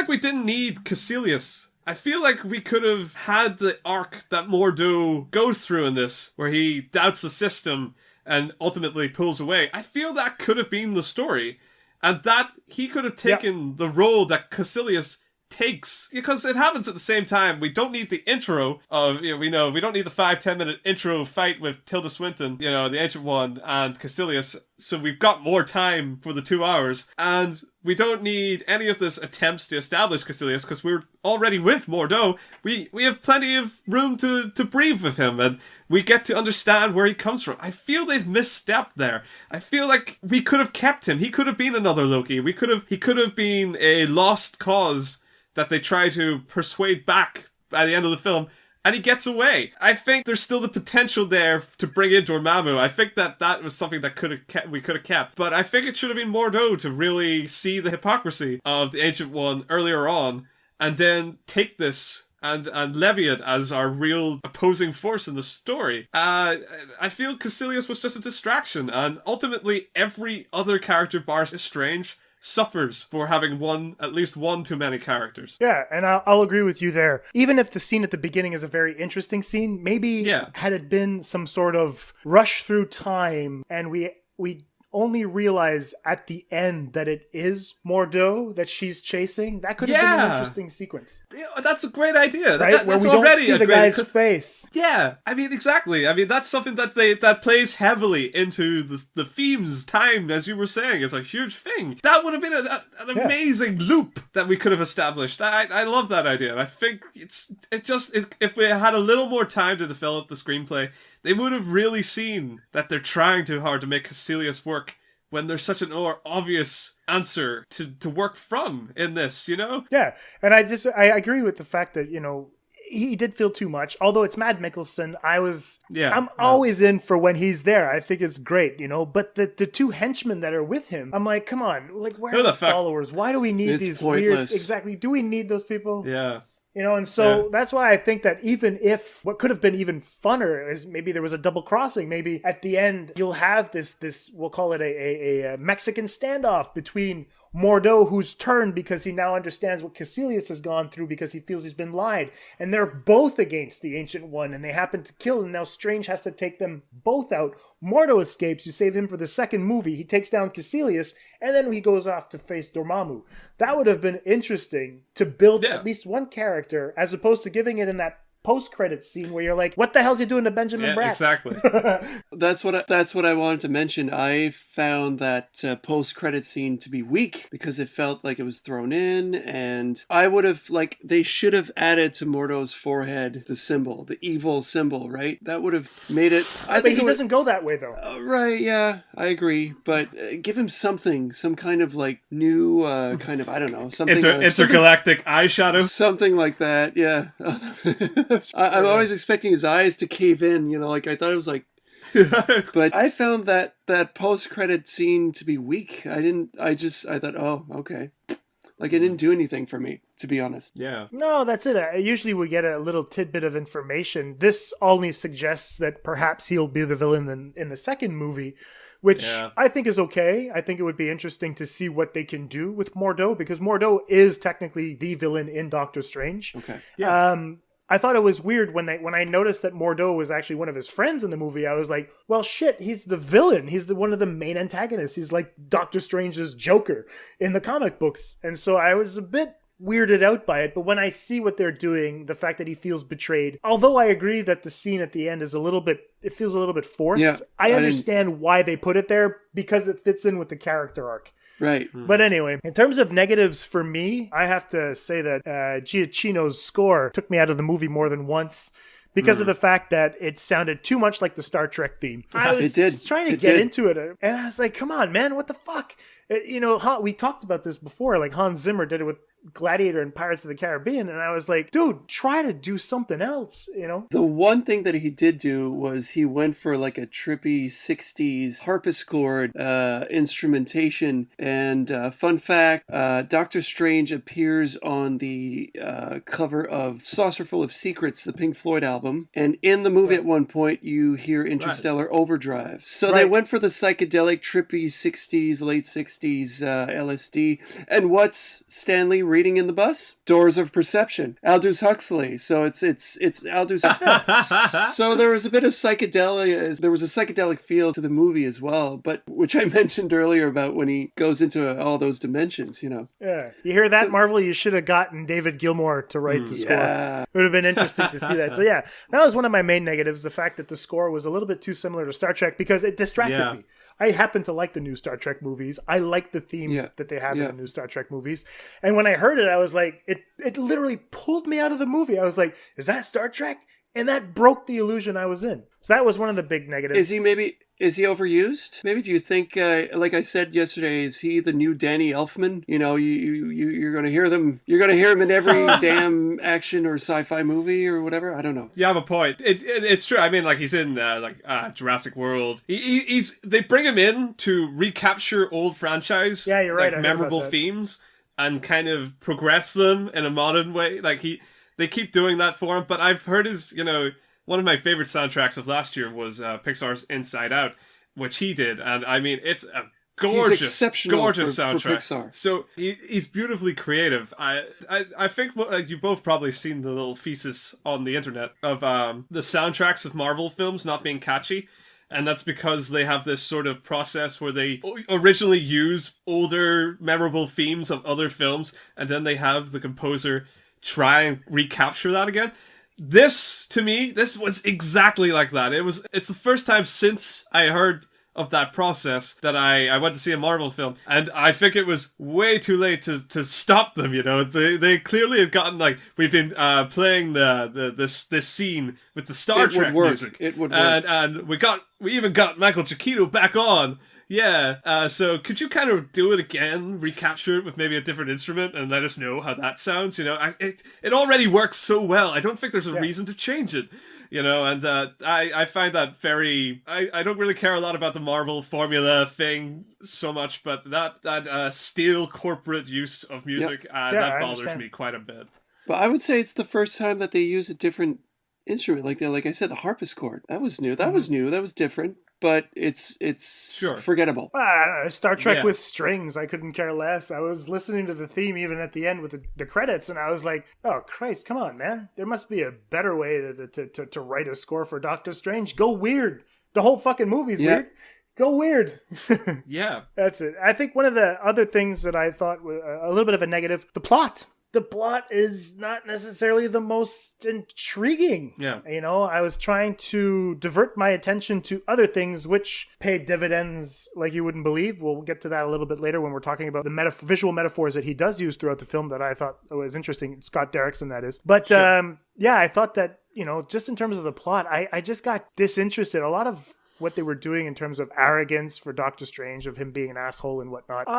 we didn't need Caecilius. I feel like we could have had the arc that Mordo goes through in this, where he doubts the system and ultimately pulls away. I feel that could have been the story. And that he could have taken the role that Caecilius takes, because it happens at the same time. We don't need the intro of, we don't need the 5-10 minute intro fight with Tilda Swinton, the Ancient One and Caecilius, so we've got more time for the 2 hours, and we don't need any of this attempts to establish Caecilius because we're already with Mordo. We have plenty of room to breathe with him, and we get to understand where he comes from. I feel they've misstepped there. I feel like we could have kept him. He could have been another Loki. He could have been a lost cause that they try to persuade back by the end of the film, and he gets away. I think there's still the potential there to bring in Dormammu. I think that was something that we could have kept, but I think it should have been Mordo to really see the hypocrisy of the Ancient One earlier on, and then take this and levy it as our real opposing force in the story. I feel Caecilius was just a distraction, and ultimately every other character bar Strange suffers for having at least one too many characters. Yeah, and I'll agree with you there. Even if the scene at the beginning is a very interesting scene, maybe had it been some sort of rush through time and we only realize at the end that it is Mordeaux that she's chasing. That could have been an interesting sequence. Yeah, that's a great idea. Right? Where That's we don't already see a the great guy's face. Yeah, I mean, exactly. I mean, that's something that plays heavily into the themes. Time, as you were saying, is a huge thing. That would have been an amazing loop that we could have established. I love that idea. And I think if we had a little more time to develop the screenplay, they would have really seen that they're trying too hard to make Caecilius work when there's such an obvious answer to work from in this, you know? Yeah, and I agree with the fact that, you know, he did feel too much. Although it's Mad Mikkelsen, I'm always in for when he's there. I think it's great, you know? But the two henchmen that are with him, I'm like, come on, like, where are the followers? Why do we need these pointless. weird... Exactly, do we need those people? Yeah. You know, and so that's why I think that even if what could have been even funner is maybe there was a double crossing, maybe at the end you'll have this we'll call it a Mexican standoff between Mordeaux, who's turned because he now understands what Caecilius has gone through because he feels he's been lied. And they're both against the Ancient One, and they happen to kill, and now Strange has to take them both out. Mordeaux escapes, you save him for the second movie, he takes down Caecilius, and then he goes off to face Dormammu. That would have been interesting to build at least one character, as opposed to giving it in that post-credits scene where you're like, what the hell's he doing to Benjamin Bratt? Exactly. That's what I wanted to mention. I found that post-credit scene to be weak because it felt like it was thrown in, and I would have, they should have added to Mordo's forehead the symbol, the evil symbol, right? That would have made it... But he doesn't go that way, though. Right, yeah, I agree. But give him something, some kind of, new, I don't know, something... intergalactic eyeshadow? Something like that, yeah. I'm always expecting his eyes to cave in, you know, I thought it was but I found that post-credit scene to be weak. I thought, oh, okay. It didn't do anything for me, to be honest. Yeah. No, that's it. Usually we get a little tidbit of information. This only suggests that perhaps he'll be the villain in the second movie, which I think is okay. I think it would be interesting to see what they can do with Mordeaux, because Mordeaux is technically the villain in Doctor Strange. Okay. Yeah. I thought it was weird when I noticed that Mordeaux was actually one of his friends in the movie. I was like, well, shit, he's the villain. He's one of the main antagonists. He's like Doctor Strange's Joker in the comic books. And so I was a bit weirded out by it. But when I see what they're doing, the fact that he feels betrayed, although I agree that the scene at the end is it feels a little bit forced. Yeah, I understand why they put it there, because it fits in with the character arc. Right. But anyway, in terms of negatives for me, I have to say that Giacchino's score took me out of the movie more than once because of the fact that it sounded too much like the Star Trek theme. I was trying to get into it, and I was like, come on, man, what the fuck? We talked about this before, like Hans Zimmer did it with Gladiator and Pirates of the Caribbean, and I was like, dude, try to do something else, you know? The one thing that he did do was he went for a trippy 60s harpsichord instrumentation, and fun fact, Doctor Strange appears on the cover of Saucerful of Secrets, the Pink Floyd album, and in the movie at one point you hear Interstellar Overdrive. So they went for the psychedelic, trippy 60s, late 60s LSD, and what's Stanley reading in the bus? Doors of Perception, Aldous Huxley. So it's Aldous. So there was a bit of psychedelia. There was a psychedelic feel to the movie as well, but which I mentioned earlier about when he goes into all those dimensions, you know. Yeah, you hear that, Marvel? You should have gotten David Gilmour to write the score. It would have been interesting to see that. So yeah, that was one of my main negatives: the fact that the score was a little bit too similar to Star Trek, because it distracted me. I happen to like the new Star Trek movies. I like the theme that they have in the new Star Trek movies. And when I heard it, I was like, it literally pulled me out of the movie. I was like, is that Star Trek? And that broke the illusion I was in. So that was one of the big negatives. Is he overused? Maybe. Do you think, like I said yesterday, is he the new Danny Elfman? You know, you're going to hear them. You're going to hear him in every damn action or sci-fi movie or whatever. I don't know. You have a point. It's true. I mean, he's in Jurassic World. They bring him in to recapture old franchise. Yeah, you're right. Memorable themes and kind of progress them in a modern way. They keep doing that for him. But I've heard his, one of my favorite soundtracks of last year was Pixar's Inside Out, which he did, and I mean, it's a gorgeous soundtrack. For Pixar. So he's beautifully creative. I think you've both probably seen the little thesis on the internet of the soundtracks of Marvel films not being catchy. And that's because they have this sort of process where they originally use older memorable themes of other films, and then they have the composer try and recapture that again. This, to me, this was exactly like that. It's the first time since I heard of that process that I went to see a Marvel film, and I think it was way too late to stop them. They clearly had gotten, like, we've been playing this scene with the Star Trek music. It would work. And we even got Michael Giacchino back on. Yeah, so could you kind of do it again, recapture it with maybe a different instrument, and let us know how that sounds? It already works so well. I don't think there's a reason to change it. And I find that very... I don't really care a lot about the Marvel formula thing so much, but that steel corporate use of music, that bothers me quite a bit. But I would say it's the first time that they use a different instrument. Like I said, the harpsichord. That was new. That was new. That was different. But it's forgettable. Star Trek with strings, I couldn't care less. I was listening to the theme even at the end with the credits, and I was like, oh, Christ, come on, man. There must be a better way to write a score for Doctor Strange. Go weird. The whole fucking movie's weird. Go weird. Yeah. That's it. I think one of the other things that I thought was a little bit of a negative, the plot. The plot is not necessarily the most intriguing. Yeah. I was trying to divert my attention to other things which paid dividends like you wouldn't believe. We'll get to that a little bit later when we're talking about the visual metaphors that he does use throughout the film that I thought was interesting. Scott Derrickson, that is. But I thought that, just in terms of the plot, I just got disinterested. A lot of what they were doing in terms of arrogance for Doctor Strange, of him being an asshole and whatnot.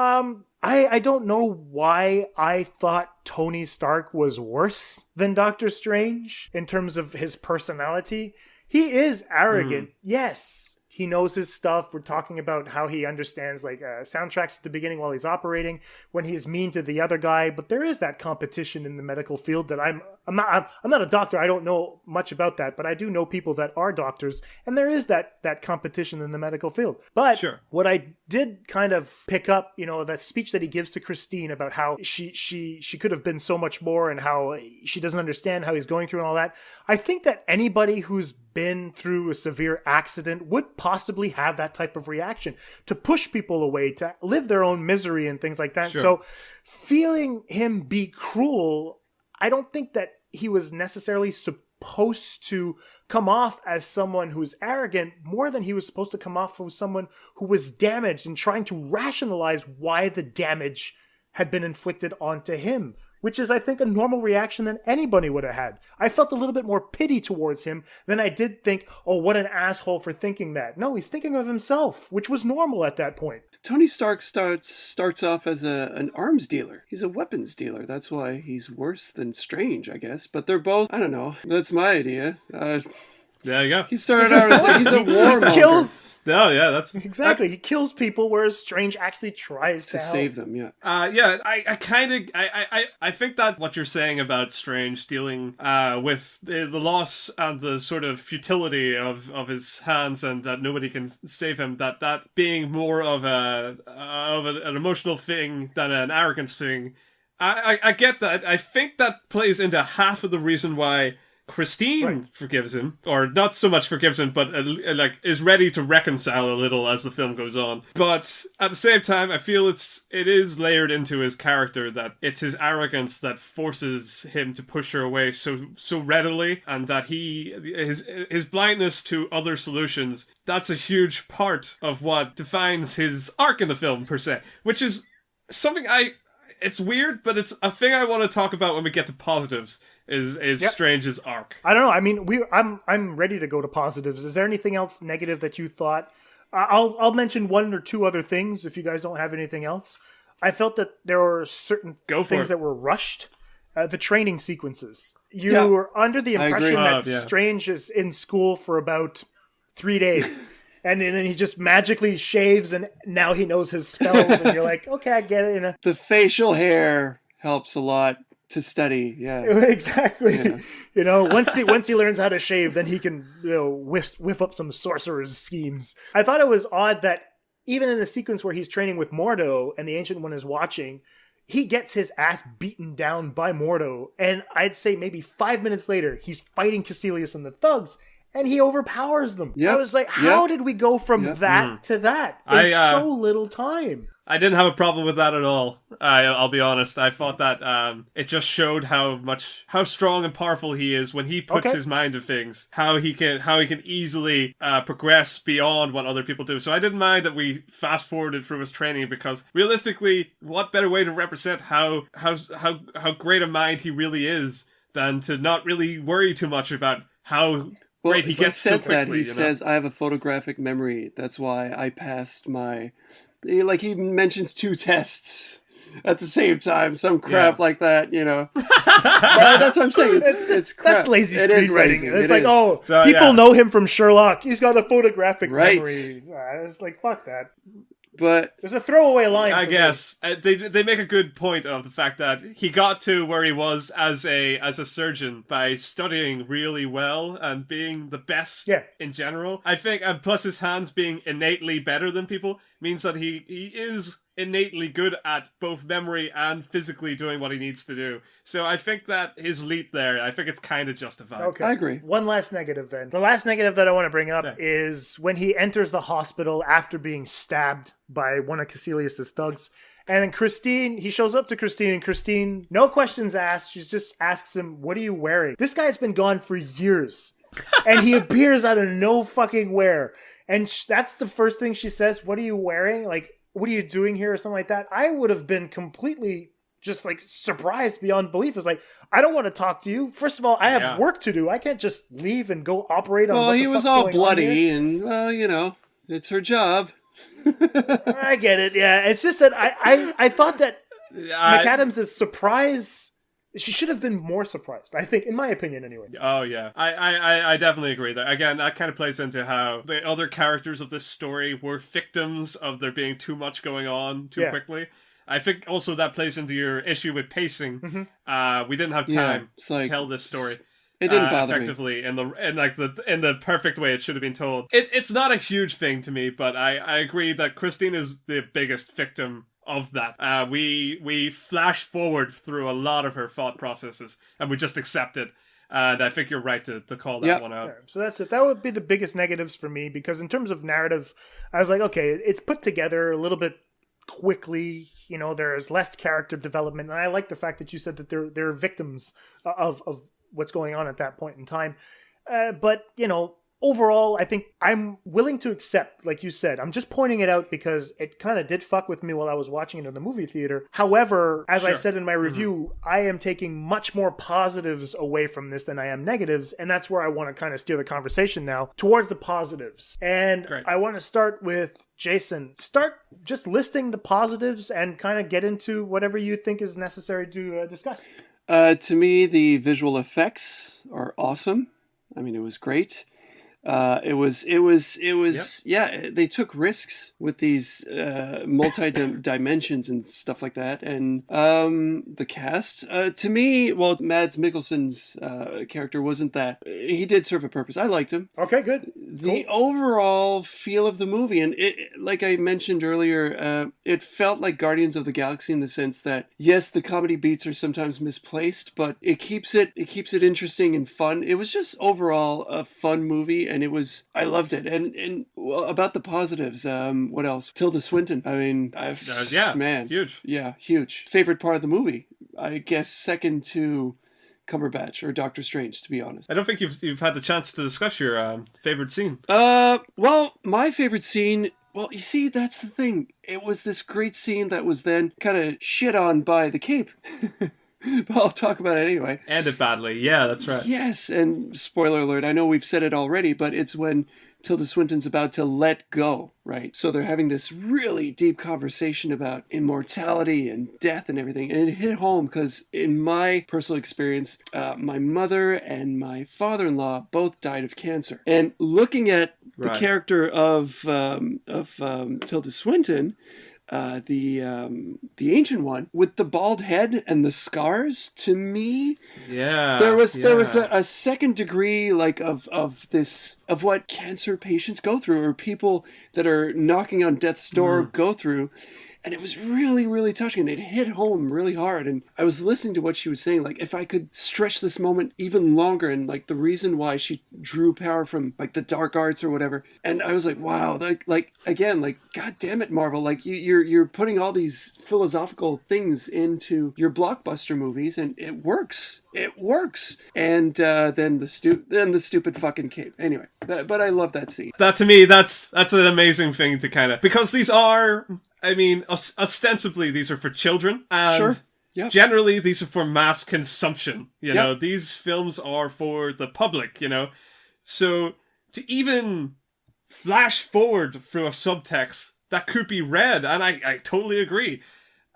I don't know why I thought Tony Stark was worse than Doctor Strange in terms of his personality. He is arrogant, yes. He knows his stuff. We're talking about how he understands soundtracks at the beginning while he's operating, when he's mean to the other guy. But there is that competition in the medical field that I'm not a doctor. I don't know much about that, but I do know people that are doctors, and there is that competition in the medical field. But what I did kind of pick up, that speech that he gives to Christine about how she could have been so much more, and how she doesn't understand how he's going through and all that. I think that anybody who's been through a severe accident would possibly have that type of reaction, to push people away, to live their own misery and things like that. So feeling him be cruel, I don't think that he was necessarily supposed to come off as someone who's arrogant, more than he was supposed to come off as someone who was damaged and trying to rationalize why the damage had been inflicted onto him, which is, I think, a normal reaction than anybody would have had. I felt a little bit more pity towards him than I did think, oh, what an asshole for thinking that. No, he's thinking of himself, which was normal at that point. Tony Stark starts off as an arms dealer. He's a weapons dealer. That's why he's worse than Strange, I guess. But they're both, I don't know. That's my idea. There you go. He started out as he's a warmonger. No, yeah, that's exactly. He kills people, whereas Strange actually tries to save them. Yeah. I think that what you're saying about Strange dealing with the loss and the sort of futility of his hands, and that nobody can save him, that being more of an emotional thing than an arrogance thing. I get that. I think that plays into half of the reason why Christine forgives him, or not so much forgives him, but is ready to reconcile a little as the film goes on. But at the same time, I feel it is layered into his character, that it's his arrogance that forces him to push her away so readily, and that his blindness to other solutions, that's a huge part of what defines his arc in the film, per se, which is something it's weird, but it's a thing I want to talk about when we get to positives. Is Strange's arc? I don't know. I mean, I'm ready to go to positives. Is there anything else negative that you thought? I'll mention one or two other things if you guys don't have anything else. I felt that there were certain things that were rushed. The training sequences. You were under the impression that Strange is in school for about 3 days. And then he just magically shaves, and now he knows his spells, and you're like, okay, I get it. The facial hair helps a lot to study. Yeah, exactly. Yeah. Once he learns how to shave, then he can whiff up some sorcerer's schemes. I thought it was odd that even in the sequence where he's training with Mordo and the Ancient One is watching, he gets his ass beaten down by Mordo, and I'd say maybe 5 minutes later he's fighting Caecilius and the thugs. and he overpowers them. Yep. I was like, how did we go from that to that in so little time? I didn't have a problem with that at all. I'll be honest. I thought that it just showed how strong and powerful he is when he puts his mind to things. How he can easily progress beyond what other people do. So I didn't mind that we fast forwarded through his training, because realistically, what better way to represent how great a mind he really is than to not really worry too much about how great he gets so quickly. He says, I have a photographic memory. That's why I passed my... Like, he mentions 2 tests at the same time, some crap like that, you know. But that's what I'm saying. It's crap. That's lazy screenwriting. It's like, So, people know him from Sherlock. He's got a photographic memory. It's like, fuck that. But there's a throwaway line. I guess they make a good point of the fact that he got to where he was as a surgeon by studying really well and being the best in general. I think, and plus his hands being innately better than people means that he is innately good at both memory and physically doing what he needs to do. So I think that his leap there, I think it's kind of justified. Okay. I agree. One last negative then. The last negative that I want to bring up is when he enters the hospital after being stabbed by one of Casilius' thugs. And then Christine, he shows up to Christine, and Christine, no questions asked, she just asks him, what are you wearing? This guy's been gone for years. And he appears out of no fucking where. And that's the first thing she says, what are you wearing? Like, what are you doing here, or something like that? I would have been completely just like surprised beyond belief. It's like, I don't want to talk to you. First of all, I have work to do. I can't just leave and go operate on. Well, he was all bloody, and well, you know, it's her job. I get it. Yeah, it's just that I thought that McAdams' surprise. She should have been more surprised, I think, in my opinion, anyway. Oh, yeah. I definitely agree there. Again, that kind of plays into how the other characters of this story were victims of there being too much going on too quickly. I think also that plays into your issue with pacing. Mm-hmm. We didn't have time to tell this story. It didn't bother effectively me. in the perfect way it should have been told. It's not a huge thing to me, but I agree that Christine is the biggest victim of that. We flash forward through a lot of her thought processes, and we just accept it. And I think you're right to call that one out. Yeah, so that's it. That would be the biggest negatives for me, because in terms of narrative, I was like, okay, it's put together a little bit quickly. You know, there's less character development, and I like the fact that you said that they're victims of what's going on at that point in time. But you know, overall, I think I'm willing to accept, like you said, I'm just pointing it out because it kind of did fuck with me while I was watching it in the movie theater. However, as I said in my review, I am taking much more positives away from this than I am negatives, and that's where I want to kind of steer the conversation now towards the positives. And I want to start with Jason. Start just listing the positives and kind of get into whatever you think is necessary to discuss. To me, the visual effects are awesome. I mean, it was great. It was they took risks with these multi-dimensions and stuff like that. And the cast, to me, well, Mads Mikkelsen's character wasn't that. He did serve a purpose. I liked him. Okay, good. The overall feel of the movie, and it, like I mentioned earlier, it felt like Guardians of the Galaxy in the sense that, yes, the comedy beats are sometimes misplaced, but it keeps it interesting and fun. It was just overall a fun movie. And I loved it. And well, about the positives, what else? Tilda Swinton. I mean, man, huge. Yeah, huge. Favorite part of the movie, I guess, second to Cumberbatch or Doctor Strange, to be honest. I don't think you've had the chance to discuss your favorite scene. Well, my favorite scene. Well, you see, that's the thing. It was this great scene that was then kind of shit on by the Cape. But I'll talk about it anyway. Ended badly. Yeah, that's right. Yes, and spoiler alert, I know we've said it already, but it's when Tilda Swinton's about to let go, right? So they're having this really deep conversation about immortality and death and everything. And it hit home because in my personal experience, my mother and my father-in-law both died of cancer. And looking at the character of Tilda Swinton, the ancient one with the bald head and the scars, to me, there was a second degree like of what cancer patients go through, or people that are knocking on death's door go through. And it was really, really touching. It hit home really hard. And I was listening to what she was saying, like, if I could stretch this moment even longer, and like the reason why she drew power from like the dark arts or whatever. And I was like, wow, like again, like, God damn it, Marvel, like you're putting all these philosophical things into your blockbuster movies, and it works. It works. And then the stupid fucking cape. Anyway, but I love that scene. That to me, that's an amazing thing to kind of, because these are, I mean, ostensibly these are for children, and Sure. Yep. generally these are for mass consumption. You Yep. know, these films are for the public. You know, so to even flash forward through a subtext that could be read, and I totally agree,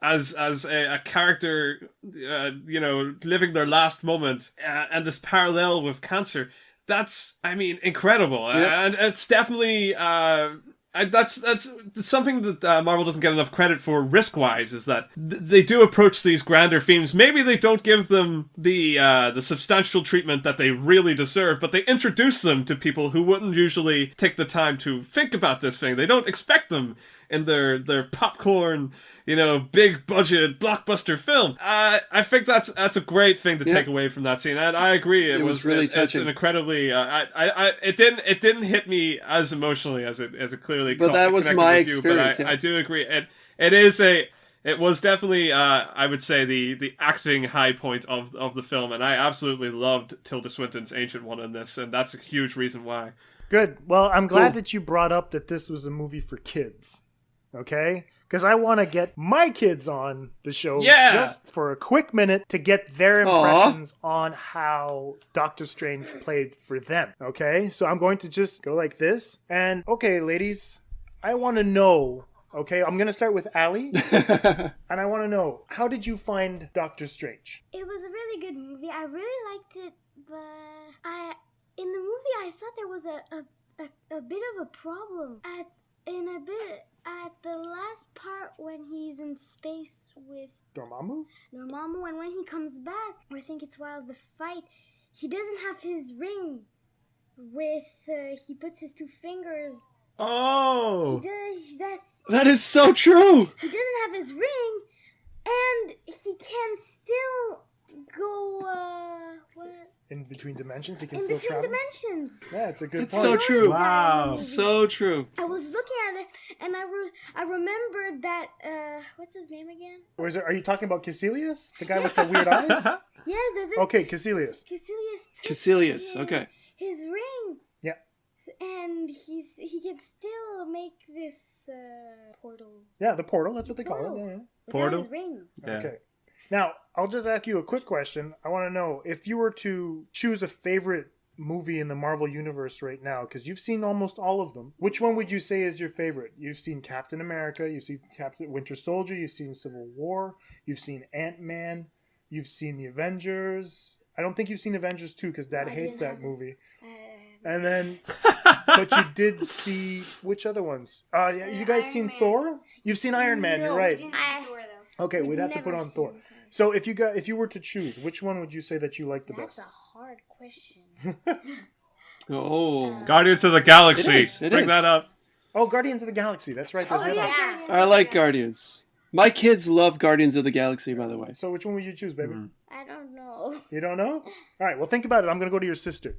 as a character, you know, living their last moment, and this parallel with cancer. That's, I mean, incredible. Yep. And it's definitely, that's something that Marvel doesn't get enough credit for risk-wise, is that they do approach these grander themes. Maybe they don't give them the substantial treatment that they really deserve, but they introduce them to people who wouldn't usually take the time to think about this thing. They don't expect them in their popcorn, you know, big budget blockbuster film. I think that's a great thing to take away from that scene, and I agree. It was really touching. It's an incredibly. It didn't hit me as emotionally as it clearly. But that was my experience. But I do agree. It was definitely, I would say, the acting high point of the film, and I absolutely loved Tilda Swinton's Ancient One in this, and that's a huge reason why. Good. Well, I'm glad that you brought up that this was a movie for kids. Okay? Because I want to get my kids on the show just for a quick minute to get their impressions on how Doctor Strange played for them. Okay? So I'm going to just go like this. And, okay, ladies, I want to know, okay, I'm going to start with Allie. And I want to know, how did you find Doctor Strange? It was a really good movie. I really liked it, but in the movie I thought there was a bit of a problem at the last part when he's in space with Dormammu, and when he comes back, I think it's while the fight, he doesn't have his ring with, he puts his two fingers. Oh! That is so true! He doesn't have his ring, and he can still go, what? In between dimensions, he can in still between travel? dimensions. Yeah, it's a good It's point. so true. Wow. So true. I was looking at it, and I remembered that, what's his name again? Or are you talking about Caecilius? The guy with the weird eyes? Yes, that's it. Okay, Caecilius. Caecilius, okay. His ring. Yeah. And he can still make this portal. Yeah, the portal, that's what they call it. Yeah. Portal? His ring. Yeah. Okay. Now, I'll just ask you a quick question. I want to know, if you were to choose a favorite movie in the Marvel Universe right now, because you've seen almost all of them, which one would you say is your favorite? You've seen Captain America, you've seen Winter Soldier, you've seen Civil War, you've seen Ant-Man, you've seen The Avengers. I don't think you've seen Avengers 2, because Dad hates that movie. And then, but you did see, which other ones? You guys seen Thor? You've seen Iron Man, you're right. We didn't see Thor, though. Okay, we'd have to put on Thor. So if you were to choose, which one would you say that you like the best? That's a hard question. Guardians of the Galaxy. It Bring is. that up. Oh, Guardians of the Galaxy. That's right. There's I like Guardians. My kids love Guardians of the Galaxy, by the way. So which one would you choose, baby? I don't know. You don't know? All right, well, think about it. I'm going to go to your sister.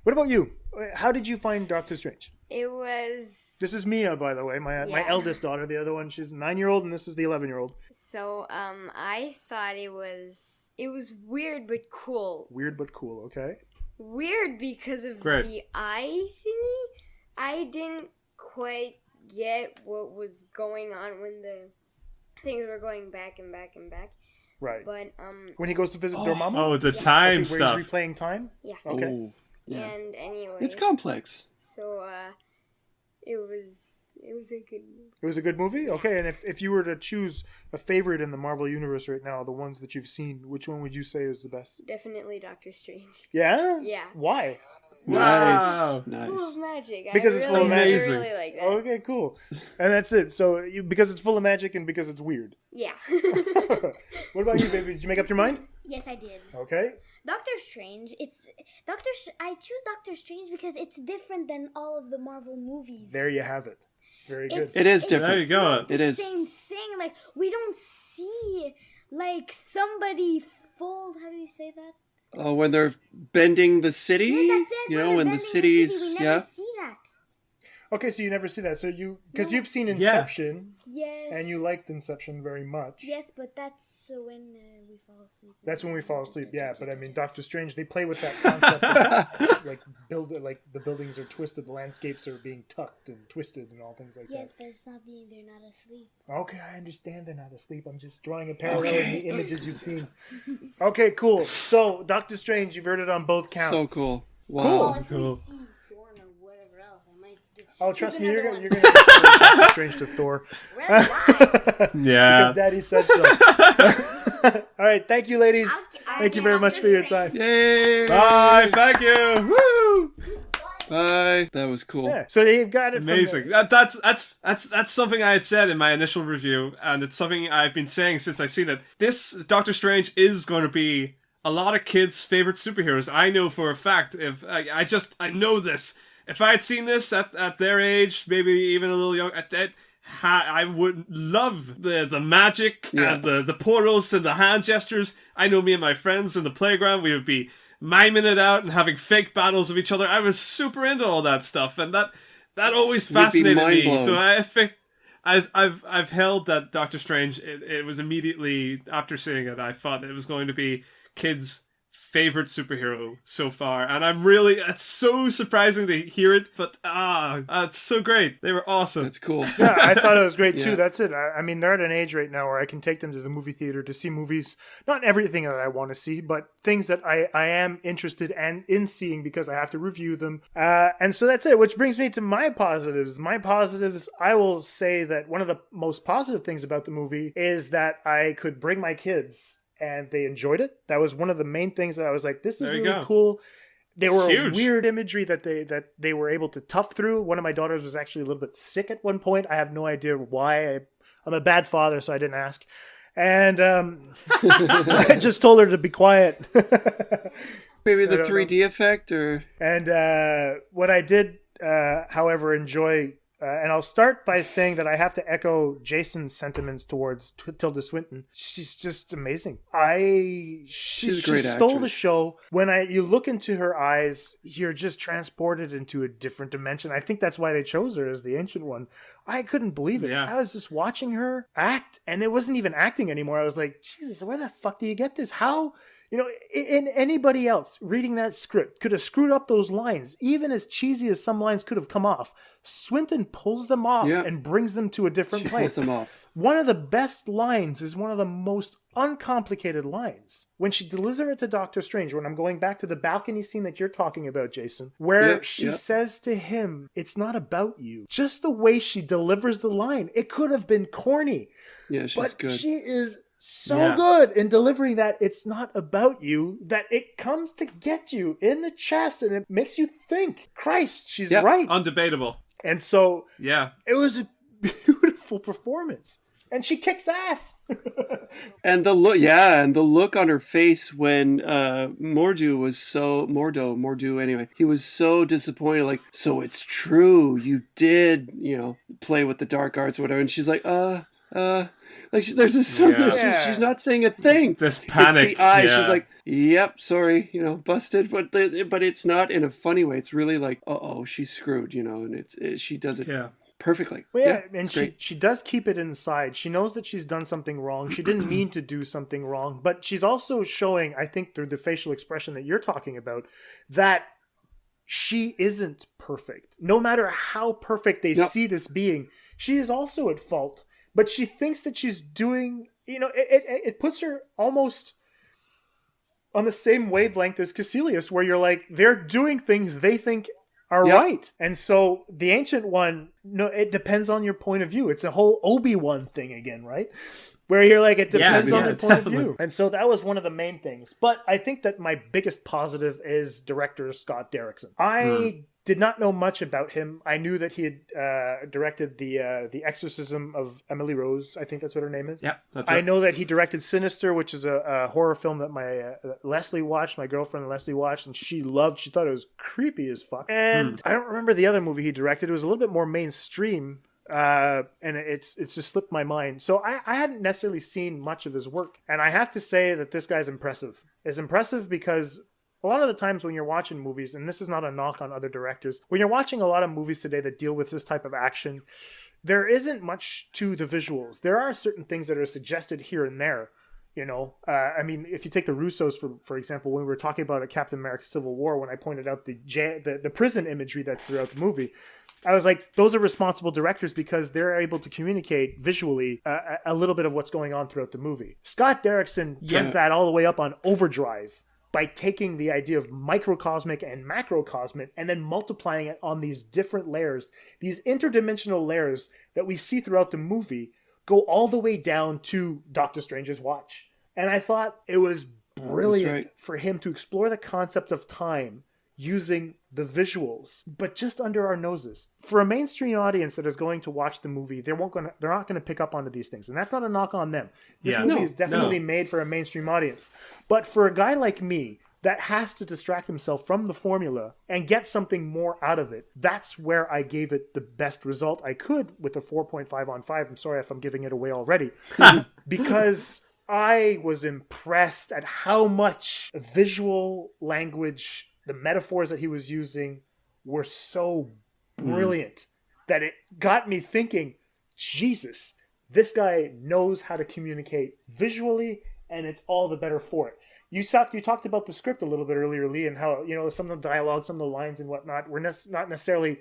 What about you? How did you find Doctor Strange? It was... This is Mia, by the way, my eldest daughter. The other one, she's a 9-year-old, and this is the 11-year-old. So, I thought it was weird but cool. Weird but cool, okay. Weird because of the eye thingy. I didn't quite get what was going on when the things were going back and back and back. Right. But when he goes to visit Dormammu? Oh, the time stuff. Where he's replaying time? Yeah. Okay. Oh, yeah. And anyway. It's complex. So it was a good movie. It was a good movie? Okay, and if you were to choose a favorite in the Marvel Universe right now, the ones that you've seen, which one would you say is the best? Definitely Doctor Strange. Yeah? Yeah. Why? Nice. Full of magic. Because it's full of magic. I really like that. Okay, cool. And that's it. So because it's full of magic and because it's weird. Yeah. What about you, baby? Did you make up your mind? Yes, I did. Okay. Doctor Strange. I choose Doctor Strange because it's different than all of the Marvel movies. There you have it. Very good. It is different. There you go. It is. Same thing. Like, we don't see, like, somebody fold. How do you say that? Oh, when they're bending the city? Yeah, that's it. You know, when the city's... We never see that. Okay, so you never see that. So because you've seen Inception, Yes. and you liked Inception very much. Yes, but that's when we fall asleep. That's when we fall asleep. Yeah, but I mean, Doctor Strange, they play with that concept, of, like the buildings are twisted, the landscapes are being tucked and twisted, and all things like that. Yes, but it's not being they're not asleep. Okay, I understand they're not asleep. I'm just drawing a parallel in the images you've seen. Okay, cool. So Doctor Strange, you've heard it on both counts. So cool. Wow. Cool. Oh, trust me, you're gonna get Doctor Strange to Thor. Yeah. Because Daddy said so. All right, thank you, ladies. Thank you very much for your time. Yay! Bye. Thank you. Woo! Bye. That was cool. Yeah. So you've got it. Amazing. That's something I had said in my initial review, and it's something I've been saying since I've seen it. This Doctor Strange is going to be a lot of kids' favorite superheroes. I know for a fact. If I know this. If I had seen this at their age, maybe even a little young, I would love the magic and the portals and the hand gestures. I know me and my friends in the playground, we would be miming it out and having fake battles with each other. I was super into all that stuff, and that always fascinated me. So I think I've held that Doctor Strange. It was immediately after seeing it, I thought it was going to be kids' favorite superhero so far, and it's so surprising to hear it, but it's so great. They were awesome. It's cool. Yeah, I thought it was great too. That's it. I mean, they're at an age right now where I can take them to the movie theater to see movies, not everything that I want to see, but things that I am interested in seeing because I have to review them. And so that's it, which brings me to my positives. My positives, I will say that one of the most positive things about the movie is that I could bring my kids and they enjoyed it. That was one of the main things that I was like, this is really cool. There were weird imagery that they were able to tough through. One of my daughters was actually a little bit sick at one point. I have no idea why. I'm a bad father, so I didn't ask. And I just told her to be quiet. Maybe the 3D effect or... And what I did, however, enjoy... and I'll start by saying that I have to echo Jason's sentiments towards Tilda Swinton. She's just amazing. She stole the show. When you look into her eyes, you're just transported into a different dimension. I think that's why they chose her as the Ancient One. I couldn't believe it. Yeah. I was just watching her act, and it wasn't even acting anymore. I was like, Jesus, where the fuck do you get this? How... You know, in anybody else reading that script could have screwed up those lines, even as cheesy as some lines could have come off. Swinton pulls them off and brings them to a different place. Pulls them off. One of the best lines is one of the most uncomplicated lines. When she delivers it to Doctor Strange, when I'm going back to the balcony scene that you're talking about, Jason, where she says to him, it's not about you. Just the way she delivers the line. It could have been corny. Yeah, she's good. She is... so good in delivering that it's not about you, that it comes to get you in the chest and it makes you think. Christ, she's right. Undebatable. And so, it was a beautiful performance. And she kicks ass. And the look on her face when Mordo anyway, he was so disappointed, like, so it's true, you did, play with the dark arts or whatever. And she's like, like there's this she's not saying a thing. This panic. It's the eyes. She's like, yep, sorry, busted. But it's not in a funny way. It's really like, she's screwed, and she does it perfectly. Well, and she does keep it inside. She knows that she's done something wrong. She didn't mean to do something wrong, but she's also showing, I think, through the facial expression that you're talking about, that she isn't perfect. No matter how perfect they see this being, she is also at fault. But she thinks that she's doing, it puts her almost on the same wavelength as Caecilius, where you're like, they're doing things they think are right. And so the Ancient One, it depends on your point of view. It's a whole Obi-Wan thing again, right? Where you're like, it depends on their point of view. And so that was one of the main things. But I think that my biggest positive is director Scott Derrickson. I did not know much about him. I knew that he had directed the Exorcism of Emily Rose. I think that's what her name is. Yeah, that's right. I know that he directed Sinister, which is a horror film that my Leslie watched, my girlfriend Leslie watched, and she loved. She thought it was creepy as fuck. And I don't remember the other movie he directed. It was a little bit more mainstream. and it's just slipped my mind. So I hadn't necessarily seen much of his work, and I have to say that this guy's impressive. It's impressive because a lot of the times when you're watching movies, and this is not a knock on other directors, when you're watching a lot of movies today that deal with this type of action, there isn't much to the visuals. There are certain things that are suggested here and there. You know, I mean, if you take the Russos, for example, when we were talking about Captain America Civil War, when I pointed out the prison imagery that's throughout the movie, I was like, those are responsible directors because they're able to communicate visually a little bit of what's going on throughout the movie. Scott Derrickson turns that all the way up on overdrive by taking the idea of microcosmic and macrocosmic and then multiplying it on these different layers, these interdimensional layers that we see throughout the movie, go all the way down to Doctor Strange's watch. And I thought it was brilliant for him to explore the concept of time using the visuals, but just under our noses. For a mainstream audience that is going to watch the movie, they're not going to pick up onto these things. And that's not a knock on them. This movie is definitely made for a mainstream audience. But for a guy like me that has to distract himself from the formula and get something more out of it, that's where I gave it the best result I could with a 4.5 on 5. I'm sorry if I'm giving it away already. Because I was impressed at how much visual language, the metaphors that he was using were so brilliant that it got me thinking, Jesus, this guy knows how to communicate visually, and it's all the better for it. You talked about the script a little bit earlier, Lee, and how, you know, some of the dialogue, some of the lines and whatnot were not necessarily,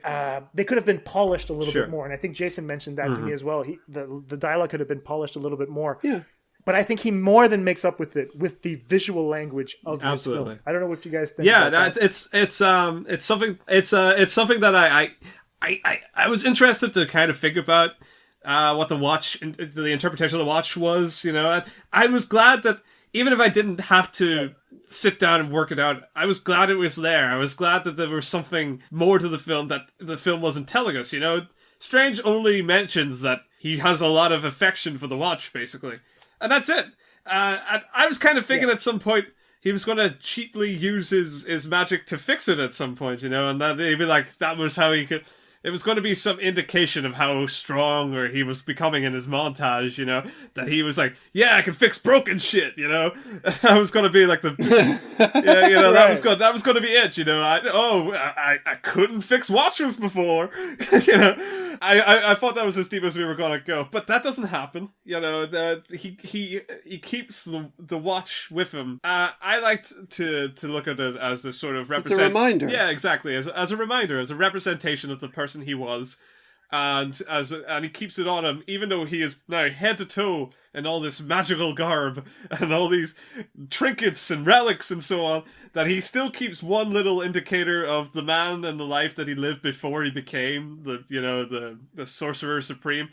they could have been polished a little bit more. And I think Jason mentioned that to me as well. The dialogue could have been polished a little bit more. Yeah. But I think he more than makes up with it with the visual language of this film. I don't know what you guys think. Yeah, about that. it's something that I was interested to kind of think about what the interpretation of the watch was. You know, I was glad that even if I didn't have to sit down and work it out, I was glad it was there. I was glad that there was something more to the film that the film wasn't telling us. You know, Strange only mentions that he has a lot of affection for the watch, basically. And that's it. And I was kind of thinking at some point he was going to cheaply use his magic to fix it at some point, you know, and that he'd be like, that was how he could... It was going to be some indication of how strong or he was becoming in his montage, you know, that he was like, yeah, I can fix broken shit, you know. That was going to be like the, yeah, you know, that was going to be it, you know. I couldn't fix watches before, you know. I thought that was as deep as we were going to go, but that doesn't happen, you know. He keeps the watch with him. I liked to look at it as a sort of It's a reminder. Yeah, exactly, as a reminder, as a representation of the person he was, and he keeps it on him, even though he is now head to toe in all this magical garb and all these trinkets and relics and so on, that he still keeps one little indicator of the man and the life that he lived before he became the Sorcerer Supreme.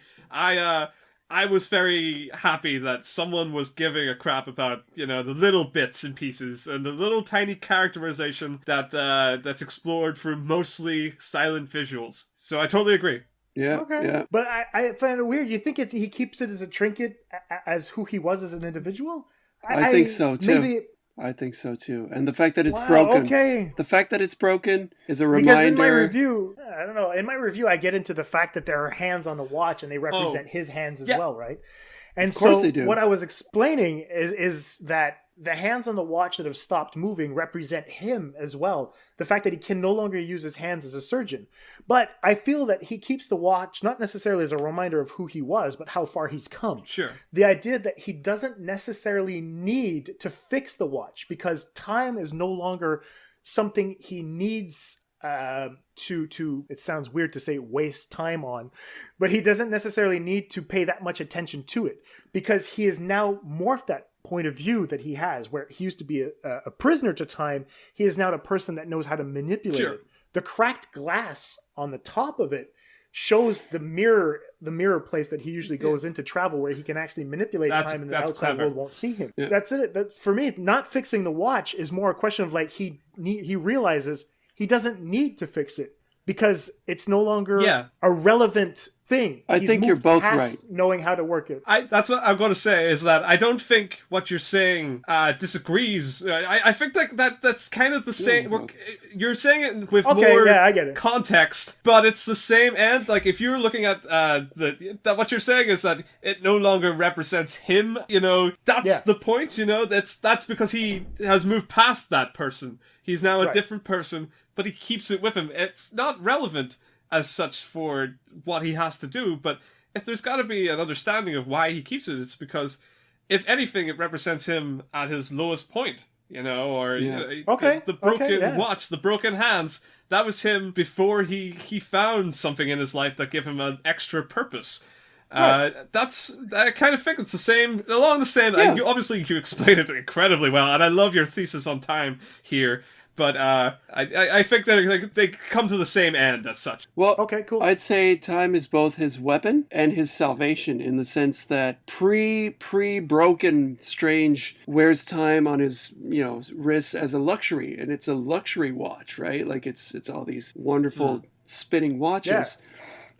I was very happy that someone was giving a crap about, you know, the little bits and pieces and the little tiny characterization that's explored through mostly silent visuals. So I totally agree. Yeah. Okay. Yeah. But I find it weird. You think he keeps it as a trinket as who he was as an individual? I think so too. Maybe. I think so too. And the fact that it's broken. Okay. The fact that it's broken is a reminder. Because in my review, I don't know. In my review, I get into the fact that there are hands on the watch and they represent his hands as well, right? And Of course so they do. what I was explaining is that the hands on the watch that have stopped moving represent him as well. The fact that he can no longer use his hands as a surgeon. But I feel that he keeps the watch not necessarily as a reminder of who he was, but how far he's come. Sure. The idea that he doesn't necessarily need to fix the watch because time is no longer something he needs to it sounds weird to say waste time on, but he doesn't necessarily need to pay that much attention to it because he has now morphed that point of view that he has, where he used to be a prisoner to time. He is now a person that knows how to manipulate it. The cracked glass on the top of it shows the mirror place that he usually goes into travel, where he can actually manipulate time and the outside world won't see him. Yeah. That's it. That, for me, not fixing the watch is more a question of like he realizes he doesn't need to fix it because it's no longer a relevant thing. I think you're both right. Knowing how to work it. That's what I'm going to say, is that I don't think what you're saying disagrees. I think that's kind of the same. You're saying it with more I get it. context, but it's the same end. Like, if you're looking at what you're saying is that it no longer represents him, that's the point, that's because he has moved past that person. He's now a different person, but he keeps it with him. It's not relevant as such for what he has to do, but if there's got to be an understanding of why he keeps it, it's because, if anything, it represents him at his lowest point, the broken watch, the broken hands. That was him before he found something in his life that gave him an extra purpose. I kind of think it's along the same. You explained it incredibly well, and I love your thesis on time here. But I think that they come to the same end as such. Well, okay, cool. I'd say time is both his weapon and his salvation, in the sense that pre-broken Strange wears time on his wrists as a luxury, and it's a luxury watch, right? Like it's all these wonderful spinning watches. Yeah.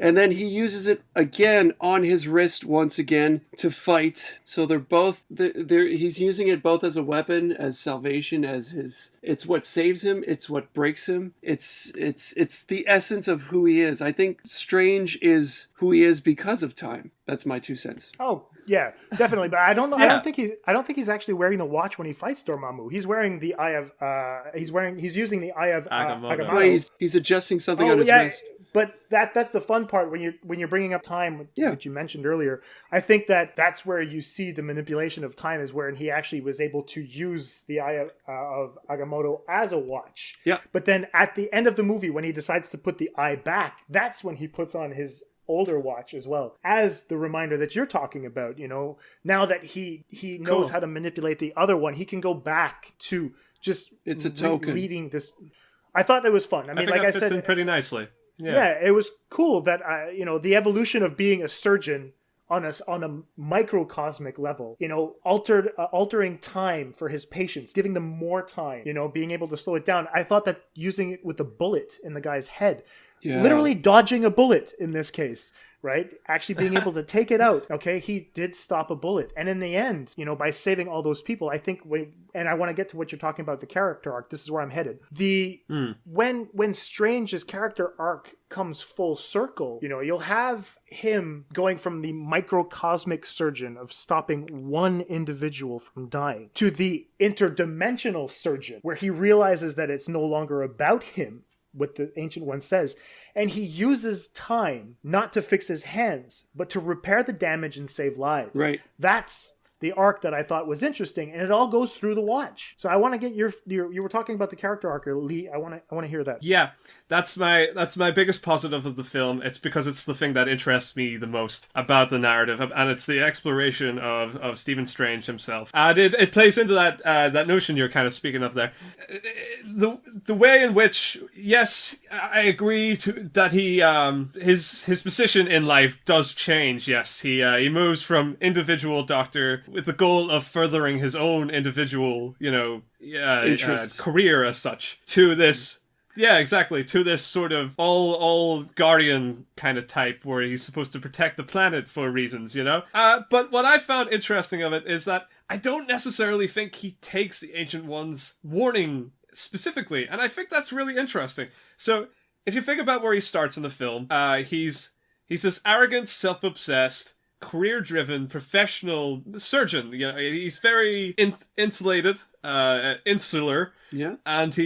And then he uses it again on his wrist once again to fight. So they're both, he's using it both as a weapon, as salvation, it's what saves him, it's what breaks him. It's the essence of who he is. I think Strange is who he is because of time. That's my 2 cents. Oh, yeah, definitely. But I don't know. Yeah. I don't think he's actually wearing the watch when he fights Dormammu. He's wearing the eye of. He's using the eye of Agamotto. No, he's adjusting something on his wrist. But that's the fun part when you're bringing up time, which you mentioned earlier. I think that's where you see the manipulation of time, is where he actually was able to use the eye of Agamotto as a watch. Yeah. But then at the end of the movie, when he decides to put the eye back, that's when he puts on his older watch as well, as the reminder that you're talking about. Now that he knows how to manipulate the other one, he can go back to just it's a token leading this. I thought it was fun. I mean, like I said, in pretty nicely. Yeah, it was cool that the evolution of being a surgeon on a microcosmic level, altering time for his patients, giving them more time, being able to slow it down. I thought that using it with the bullet in the guy's head, literally dodging a bullet in this case, right? Actually being able to take it out. Okay, he did stop a bullet. And in the end, by saving all those people, I think and I want to get to what you're talking about, the character arc. This is where I'm headed. When Strange's character arc comes full circle, you'll have him going from the microcosmic surgeon of stopping one individual from dying to the interdimensional surgeon, where he realizes that it's no longer about him, what the Ancient One says, and he uses time not to fix his hands, but to repair the damage and save lives. Right. That's the arc that I thought was interesting, and it all goes through the watch. So I want to get your you were talking about the character arc, Lee. I want to hear that. Yeah, that's my biggest positive of the film. It's because it's the thing that interests me the most about the narrative, and it's the exploration of Stephen Strange himself. And it plays into that notion you're kind of speaking of there. The way in which, yes, I agree that he his position in life does change. Yes, he moves from individual doctor with the goal of furthering his own individual, career as such, to this, to this sort of all guardian kind of type where he's supposed to protect the planet for reasons, But what I found interesting of it is that I don't necessarily think he takes the Ancient One's warning specifically, and I think that's really interesting. So if you think about where he starts in the film, he's this arrogant, self-obsessed, career-driven, professional surgeon. He's very insulated, insular. Yeah. And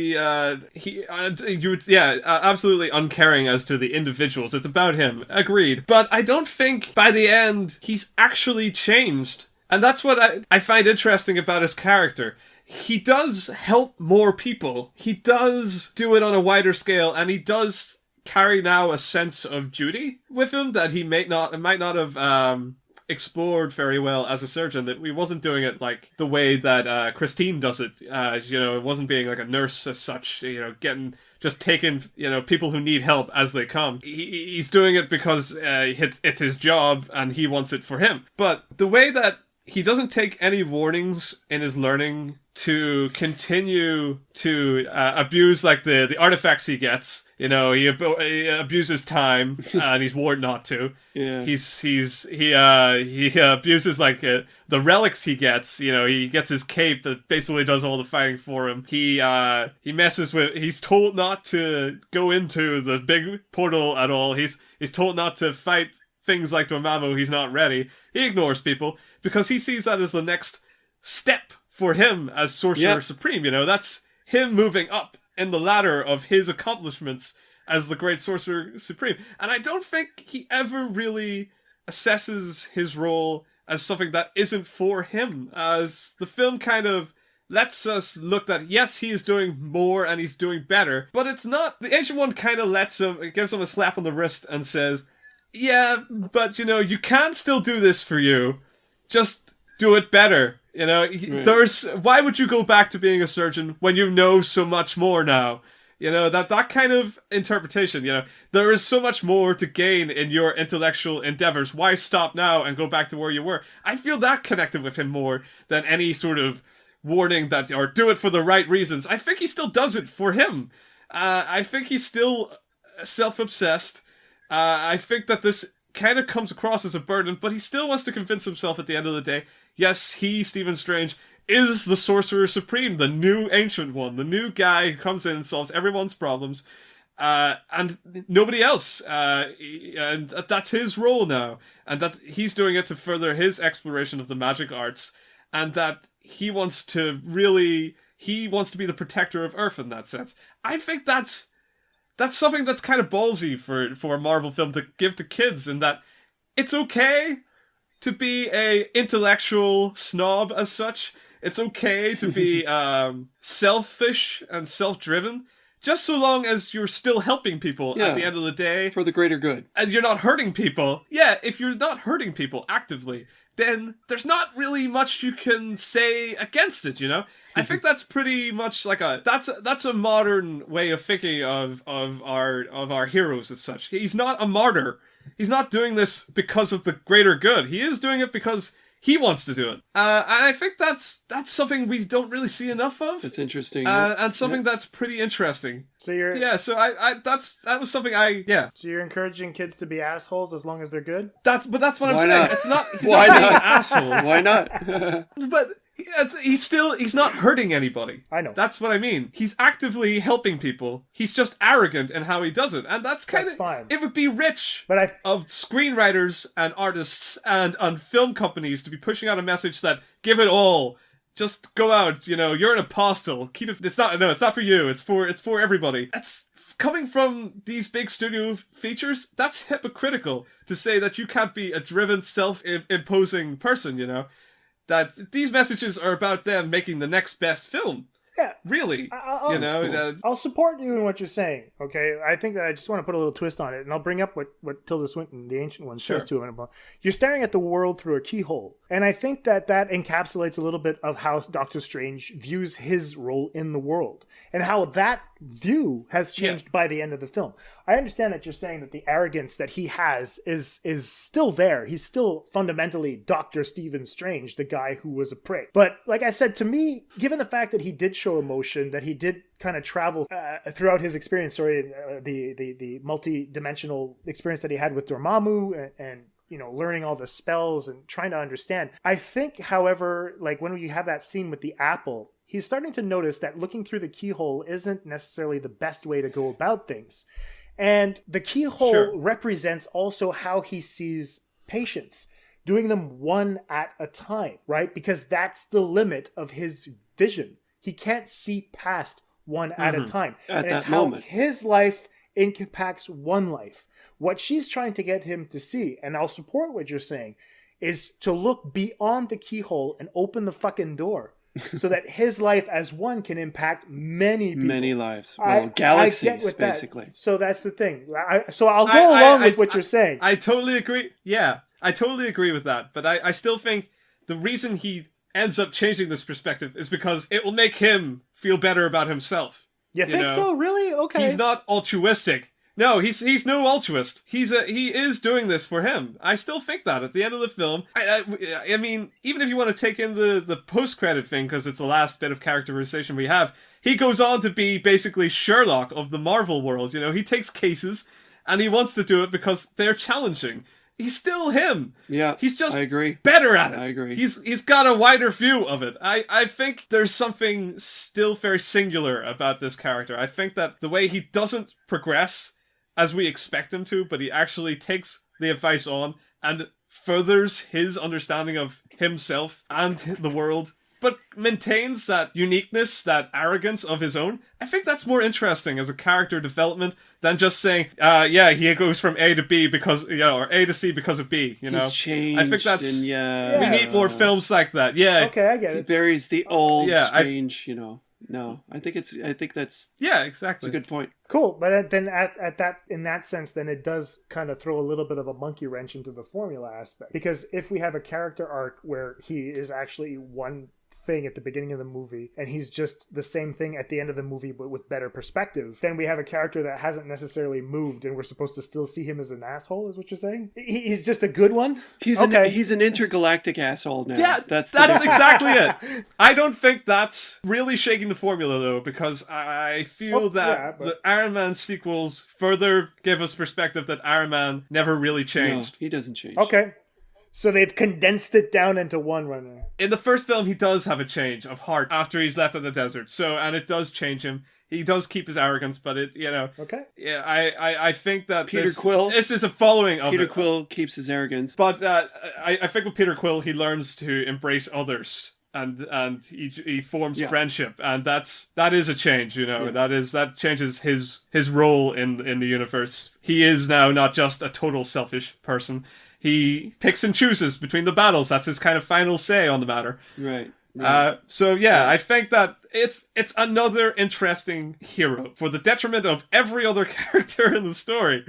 absolutely uncaring as to the individuals. It's about him. Agreed. But I don't think by the end he's actually changed. And that's what I find interesting about his character. He does help more people. He does do it on a wider scale, and he does carry now a sense of duty with him that he might not have explored very well as a surgeon, that he wasn't doing it like the way that Christine does it. It wasn't being like a nurse as such, taking people who need help as they come. He's doing it because it's his job and he wants it for him. But the way that he doesn't take any warnings in his learning to continue to abuse like the artifacts he gets, You know, he abuses time, and he's warned not to. Yeah. He abuses like the relics he gets. You know, he gets his cape that basically does all the fighting for him. He messes with. He's told not to go into the big portal at all. He's told not to fight things like Dormammu. He's not ready. He ignores people because he sees that as the next step for him as Sorcerer Supreme. You know, that's him moving up in the ladder of his accomplishments as the great Sorcerer Supreme. And I don't think he ever really assesses his role as something that isn't for him. As the film kind of lets us look that, yes, he is doing more and he's doing better, but it's not. The Ancient One kind of gives him a slap on the wrist and says, yeah, but you know, you can still do this for you. Just do it better. You know, why would you go back to being a surgeon when you know so much more now? You know, that kind of interpretation, you know, there is so much more to gain in your intellectual endeavors. Why stop now and go back to where you were? I feel that connected with him more than any sort of warning that, or do it for the right reasons. I think he still does it for him. I think he's still self-obsessed. I think that this kind of comes across as a burden, but he still wants to convince himself at the end of the day, yes, he, Stephen Strange, is the Sorcerer Supreme, the new Ancient One, the new guy who comes in and solves everyone's problems, and nobody else. And that's his role now, and that he's doing it to further his exploration of the magic arts, and that he wants to be the protector of Earth in that sense. I think that's something that's kind of ballsy for a Marvel film to give to kids, in that it's okay to be a intellectual snob as such. It's okay to be selfish and self-driven, just so long as you're still helping people at the end of the day. For the greater good. And you're not hurting people. Yeah, if you're not hurting people actively, then there's not really much you can say against it, you know? I think that's pretty much like that's a modern way of thinking of our heroes as such. He's not a martyr. He's not doing this because of the greater good. He is doing it because he wants to do it. And I think that's something we don't really see enough of. It's interesting. And something that's pretty interesting. So you're... Yeah, so that was something So you're encouraging kids to be assholes as long as they're good? But that's what I'm Why saying. not? It's not... He's Why not being not? an asshole. Why not? But he's not hurting anybody. I know. That's what I mean. He's actively helping people. He's just arrogant in how he does it. And that's fine. It would be rich of screenwriters and artists and film companies to be pushing out a message that give it all. Just go out, you know, you're an apostle. Keep it. It's not for you. It's for everybody. That's coming from these big studio features. That's hypocritical to say that you can't be a driven, self-imposing person, you know? That these messages are about them making the next best film. Yeah. Really. I'll support you in what you're saying, okay? I think that I just want to put a little twist on it, and I'll bring up what Tilda Swinton, the Ancient One, says to him about, you're staring at the world through a keyhole. And I think that encapsulates a little bit of how Doctor Strange views his role in the world, and how that view has changed by the end of the film. I understand that you're saying that the arrogance that he has is still there. He's still fundamentally Dr. Stephen Strange, the guy who was a prick. But like I said, to me, given the fact that he did show emotion, that he did kind of travel throughout his experience, the multi-dimensional experience that he had with Dormammu and you know, learning all the spells and trying to understand. I think, however, like when you have that scene with the apple, he's starting to notice that looking through the keyhole isn't necessarily the best way to go about things. And the keyhole represents also how he sees patients, doing them one at a time, right? Because that's the limit of his vision. He can't see past one at a time. At and it's that how moment. his life impacts one life. What she's trying to get him to see, and I'll support what you're saying, is to look beyond the keyhole and open the fucking door. So that his life as one can impact many people. Many lives. Well, galaxies, I get with basically. That. So that's the thing. So I'll go along with what you're saying. I totally agree. Yeah, I totally agree with that. But I still think the reason he ends up changing this perspective is because it will make him feel better about himself. You think so? Really? Okay. He's not altruistic. No, he's no altruist. He is doing this for him. I still think that at the end of the film. I mean, even if you want to take in the post-credit thing, because it's the last bit of characterization we have, he goes on to be basically Sherlock of the Marvel world. You know, he takes cases and he wants to do it because they're challenging. He's still him. Yeah, he's just I agree. better at it. I agree. He's got a wider view of it. I think there's something still very singular about this character. I think that the way he doesn't progress as we expect him to, but he actually takes the advice on and furthers his understanding of himself and the world, but maintains that uniqueness, that arrogance of his own. I think that's more interesting as a character development than just saying, he goes from A to B because, or A to C because of B, you know? He's changed. I think that's, and we need more films like that. Yeah. Okay, I get it. He buries the old Strange, No, I think that's exactly. a good point. Cool, but then in that sense, then it does kind of throw a little bit of a monkey wrench into the formula aspect. Because if we have a character arc where he is actually one thing at the beginning of the movie and he's just the same thing at the end of the movie but with better perspective, then we have a character that hasn't necessarily moved and we're supposed to still see him as an asshole, is what you're saying? He's just a good one? He's an intergalactic asshole now. Yeah, that's exactly it. I don't think that's really shaking the formula though, because I feel the Iron Man sequels further give us perspective that Iron Man never really changed. No, he doesn't change. Okay. So they've condensed it down into one runner. In the first film, he does have a change of heart after he's left in the desert. And it does change him. He does keep his arrogance, but Okay. Yeah, I think that Peter Quill. This is a following of Peter it. Quill keeps his arrogance. But I think with Peter Quill, he learns to embrace others. And he forms friendship, and that is a change, that changes his role in the universe. He is now not just a total selfish person. He picks and chooses between the battles. That's his kind of final say on the matter. Right. I think that it's another interesting hero for the detriment of every other character in the story.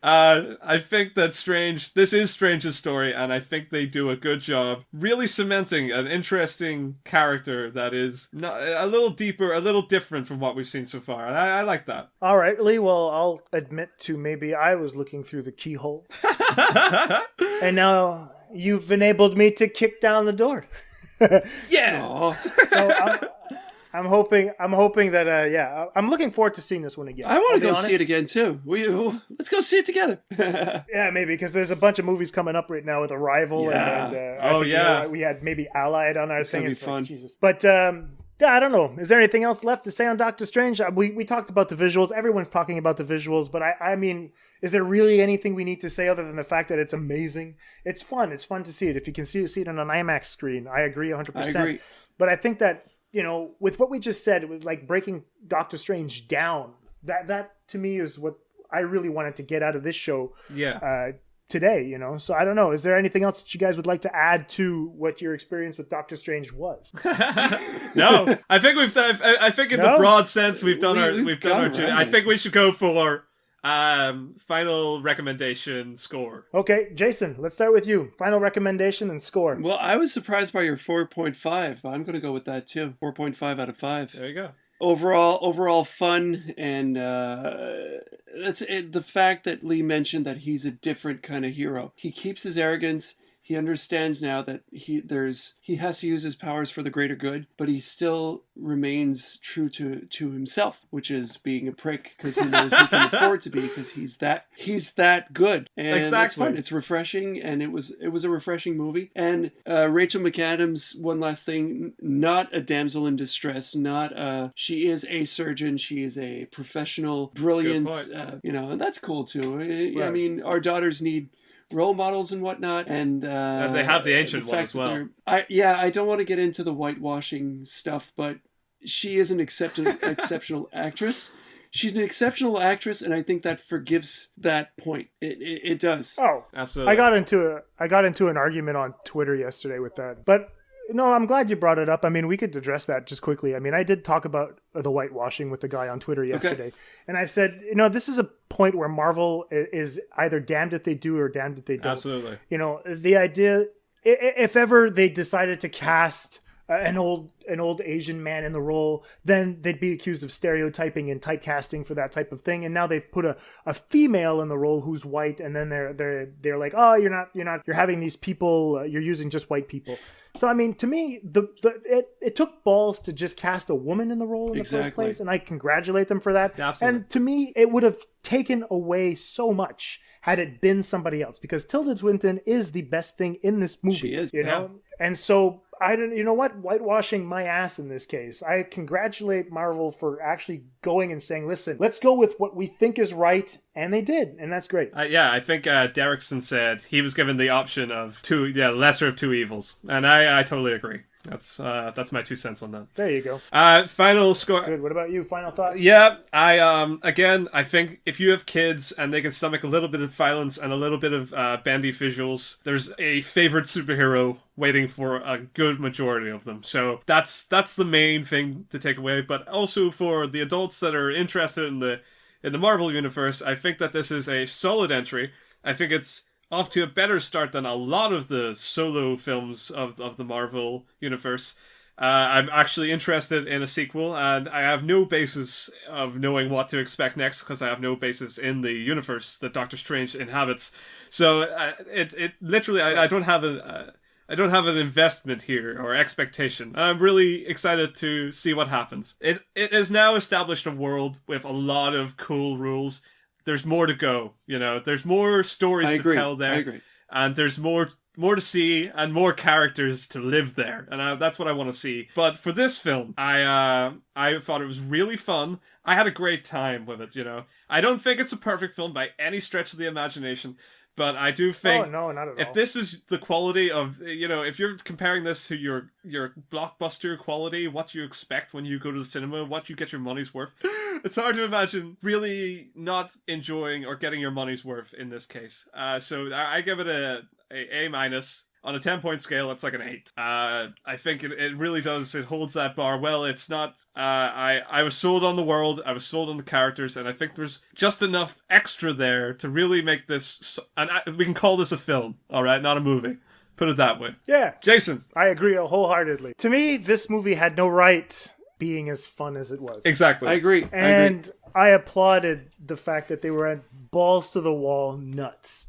I think that this is Strange's story, and I think they do a good job really cementing an interesting character that is a little deeper, a little different from what we've seen so far, and I like that. All right, Lee, well, I'll admit to maybe I was looking through the keyhole. And now you've enabled me to kick down the door. Yeah. So I'm hoping that I'm looking forward to seeing this one again. I want to go see it again too. Let's go see it together. Yeah, maybe, because there's a bunch of movies coming up right now with Arrival and we had maybe Allied on our thing. It's fun. Like, Jesus. But I don't know. Is there anything else left to say on Doctor Strange? We talked about the visuals. Everyone's talking about the visuals, but I mean, is there really anything we need to say other than the fact that it's amazing? It's fun. It's fun to see it. If you can see it on an IMAX screen, I agree 100%. I agree. But I think that, with what we just said, it was like breaking Doctor Strange down. That to me is what I really wanted to get out of this show. Yeah. Today, So I don't know. Is there anything else that you guys would like to add to what your experience with Doctor Strange was? No, I think we've done. I think in the broad sense we've done our. Right. I think we should go for final recommendation score. Okay, Jason, let's start with you. Final recommendation and score. Well, I was surprised by your 4.5. I'm going to go with that too. 4.5 out of 5. There you go. Overall fun, and that's it. The fact that Lee mentioned that he's a different kind of hero. He keeps his arrogance. He understands now that he has to use his powers for the greater good, but he still remains true to himself, which is being a prick because he knows he can afford to be, because he's that good. And exactly. That's fun. It's refreshing, and it was a refreshing movie. And Rachel McAdams, one last thing, not a damsel in distress, she is a surgeon, she is a professional, brilliant, and that's cool too. Right. I mean, our daughters need role models and whatnot, and they have the ancient one as well. I don't want to get into the whitewashing stuff, but she is an exceptional actress. She's an exceptional actress, and I think that forgives that point. It does. Oh, absolutely. I got into an argument on Twitter yesterday with that, but no, I'm glad you brought it up. I mean, we could address that just quickly. I mean, I did talk about the whitewashing with the guy on Twitter yesterday. Okay. And I said, this is a point where Marvel is either damned if they do or damned if they don't. Absolutely. The idea, if ever they decided to cast an old Asian man in the role, then they'd be accused of stereotyping and typecasting for that type of thing. And now they've put a female in the role who's white, and then they're like, oh, you're having these people, you're using just white people. So I mean, to me, it took balls to just cast a woman in the role in the first place, and I congratulate them for that. Absolutely. And to me, it would have taken away so much had it been somebody else, because Tilda Swinton is the best thing in this movie. She is, you know, and so. You know what? Whitewashing my ass in this case. I congratulate Marvel for actually going and saying, listen, let's go with what we think is right. And they did. And that's great. I think Derrickson said he was given the option of lesser of two evils. And I totally agree. That's my 2 cents on that. There you go. Final score. Good. What about you? Final thoughts? Yeah, I think if you have kids and they can stomach a little bit of violence and a little bit of bandy visuals, there's a favorite superhero waiting for a good majority of them. So that's the main thing to take away. But also for the adults that are interested in the Marvel universe, I think that this is a solid entry. I think it's off to a better start than a lot of the solo films of the Marvel universe. I'm actually interested in a sequel, and I have no basis of knowing what to expect next because I have no basis in the universe that Doctor Strange inhabits. So it literally, I don't have an investment here or expectation. I'm really excited to see what happens. It has now established a world with a lot of cool rules. There's more to go, there's more stories to tell there. I agree. And there's more to see and more characters to live there. And that's what I want to see. But for this film, I thought it was really fun. I had a great time with it, I don't think it's a perfect film by any stretch of the imagination. But I do think no, not at all. If this is the quality of, if you're comparing this to your blockbuster quality, what you expect when you go to the cinema, what you get your money's worth, it's hard to imagine really not enjoying or getting your money's worth in this case. So I give it a minus. On a 10-point scale, it's like an 8. I think it really does. It holds that bar well. It's not... I was sold on the world. I was sold on the characters. And I think there's just enough extra there to really make this... we can call this a film, all right? Not a movie. Put it that way. Yeah. Jason. I agree wholeheartedly. To me, this movie had no right being as fun as it was. Exactly. I agree. And I applauded the fact that they were at balls to the wall nuts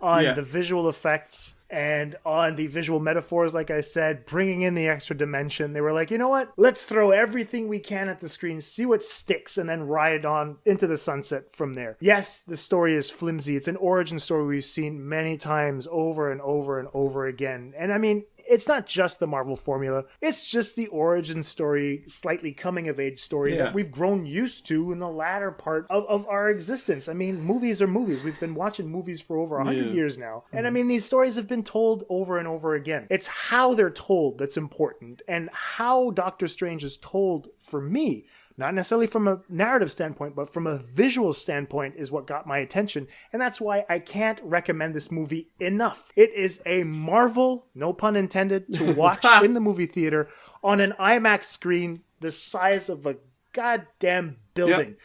on the visual effects and on the visual metaphors, like I said, bringing in the extra dimension. They were like, you know what? Let's throw everything we can at the screen, see what sticks, and then ride on into the sunset from there. Yes, the story is flimsy. It's an origin story we've seen many times over and over and over again. And I mean, it's not just the Marvel formula. It's just the origin story, slightly coming-of-age story that we've grown used to in the latter part of our existence. I mean, movies are movies. We've been watching movies for over 100 years now. And I mean, these stories have been told over and over again. It's how they're told that's important. And how Doctor Strange is told, for me, not necessarily from a narrative standpoint, but from a visual standpoint is what got my attention. And that's why I can't recommend this movie enough. It is a marvel, no pun intended, to watch in the movie theater on an IMAX screen the size of a goddamn building.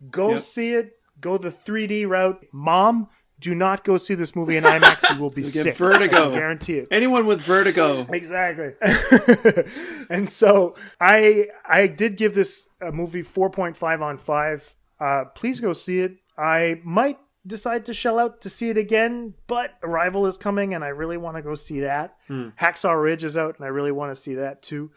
Go see it. Go the 3D route. Mom, do not go see this movie in IMAX. You will be sick. Get vertigo. I guarantee it. Anyone with vertigo. Exactly. And so I did give this movie 4.5 on 5. Please go see it. I might decide to shell out to see it again, but Arrival is coming and I really want to go see that. Hacksaw Ridge is out and I really want to see that too.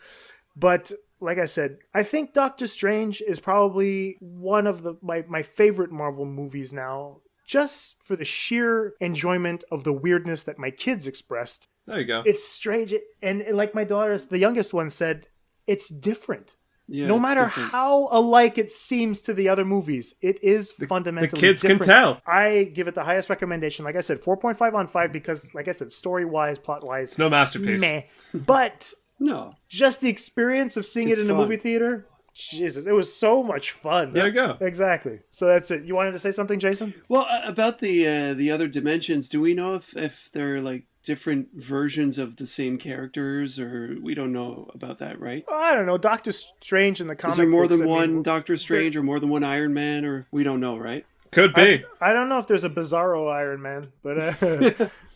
But like I said, I think Doctor Strange is probably one of my favorite Marvel movies now, just for the sheer enjoyment of the weirdness that my kids expressed. There you go. It's strange. And like my daughter's, the youngest one said, it's different. Yeah, no matter how alike it seems to the other movies, it is fundamentally the kids different. can tell. I give it the highest recommendation. Like I said, 4.5 on 5 because, like I said, story-wise, plot-wise, it's no masterpiece. Meh. But no, just the experience of seeing it in a movie theater, Jesus, it was so much fun. There you go. Exactly. So that's it. You wanted to say something, Jason? Well, about the other dimensions, do we know if they're like different versions of the same characters, or we don't know about that, right? I don't know. Doctor Strange in the comic Is there more books, than one Doctor Strange or more than one Iron Man, or we don't know, right? Could be. I don't know if there's a Bizarro Iron Man, but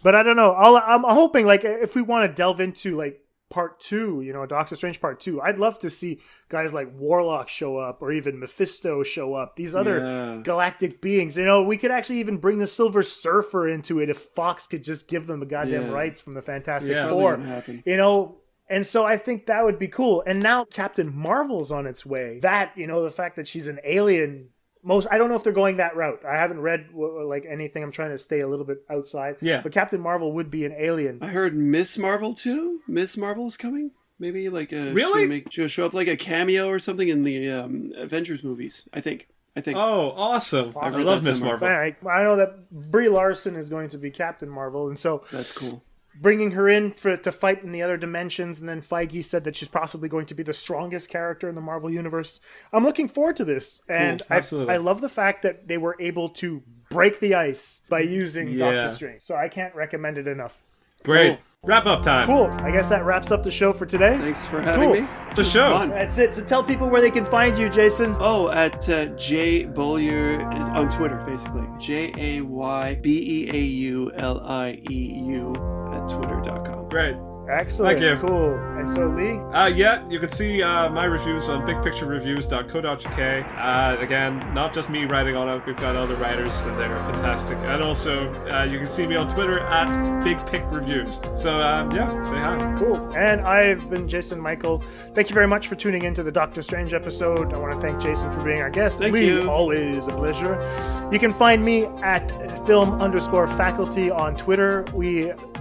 but I don't know. I'm hoping, like, if we want to delve into like Part 2, you know, Doctor Strange Part 2. I'd love to see guys like Warlock show up or even Mephisto show up. These other galactic beings. You know, we could actually even bring the Silver Surfer into it if Fox could just give them the goddamn rights from the Fantastic Four. You know, and so I think that would be cool. And now Captain Marvel's on its way. That, you know, the fact that she's an alien... I don't know if they're going that route. I haven't read like anything. I'm trying to stay a little bit outside. Yeah. But Captain Marvel would be an alien. I heard Miss Marvel too. Miss Marvel's coming. Maybe like a really she'll show up like a cameo or something in the Avengers movies. I think. Oh, awesome! I love Miss Marvel. I know that Brie Larson is going to be Captain Marvel, and so that's cool. Bringing her in to fight in the other dimensions, and then Feige said that she's possibly going to be the strongest character in the Marvel Universe. I'm looking forward to this, and I love the fact that they were able to break the ice by using Doctor Strange. So I can't recommend it enough. Great. Cool. Wrap up time. Cool. I guess that wraps up the show for today. Thanks for having me. The show. Fun. That's it. So tell people where they can find you, Jason. Oh, at J Beaulieu on Twitter, basically. JayBeaulieu at twitter.com. Great. Excellent. Thank you. Cool. And so, Lee? You can see my reviews on bigpicturereviews.co.uk. Again, not just me writing on it. We've got other writers, and they're fantastic. And also, you can see me on Twitter at BigPicReviews. So, say hi. Cool. And I've been Jason Michael. Thank you very much for tuning into the Doctor Strange episode. I want to thank Jason for being our guest. Thank Lee, you. Always a pleasure. You can find me at film_faculty on Twitter.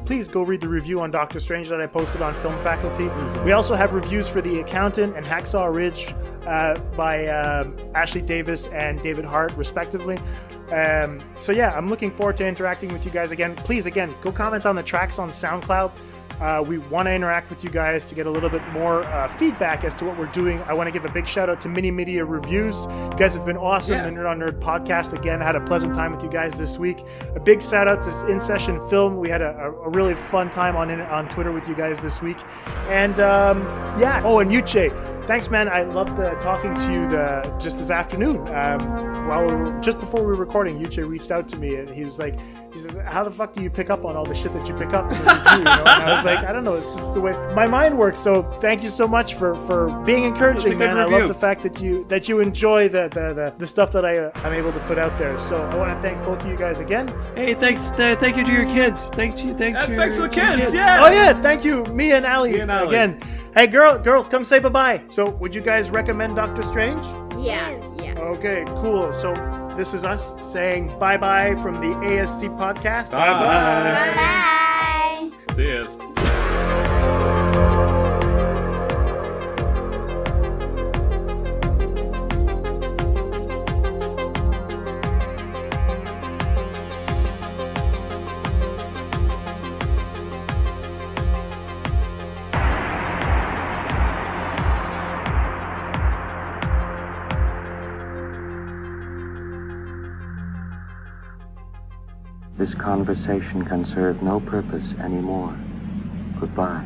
Please go read the review on Doctor Strange that I posted on Film Faculty. We also have reviews for The Accountant and Hacksaw Ridge by Ashley Davis and David Hart, respectively. I'm looking forward to interacting with you guys again. Please, again, go comment on the tracks on SoundCloud. We want to interact with you guys to get a little bit more feedback as to what we're doing. I want to give a big shout out to Mini Media Reviews. You guys have been awesome. The Nerd on Nerd podcast. Again, I had a pleasant time with you guys this week. A big shout out to In Session Film. We had a really fun time on Twitter with you guys this week. And Oh, and Yuche. Thanks, man. I loved talking to you just this afternoon. Just before we were recording, Yuche reached out to me and he says, how the fuck do you pick up on all the shit that you pick up in the review? You know? And I was like, I don't know. It's just the way my mind works. So thank you so much for being encouraging, man. I love the fact that you enjoy the stuff that I'm able to put out there. So I want to thank both of you guys again. Hey, thanks. Thank you to your kids. Thanks to the kids. Yeah. Oh yeah. Thank you, Mia and Allie again. Hey, girls, come say bye-bye. So would you guys recommend Doctor Strange? Yeah. Okay, cool. So this is us saying bye-bye from the ASC podcast. Bye-bye. Bye-bye. See you. This conversation can serve no purpose anymore. Goodbye.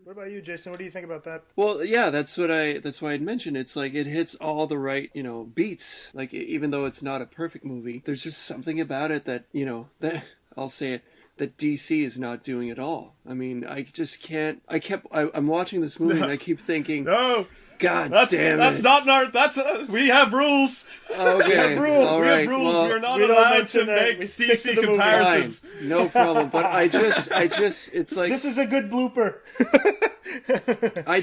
What about you, Jason? What do you think about that? Well, yeah, that's why I'd mentioned. It's like it hits all the right, beats. Like even though it's not a perfect movie, there's just something about it that, that I'll say it, that DC is not doing at all. I mean, I just can't. I'm watching this movie and I keep thinking, no. God damn it. That's not we have rules. Okay. We have rules. All we right. have rules. Well, We're not allowed to make DC comparisons. Fine. No problem. But I just, it's like. This is a good blooper. I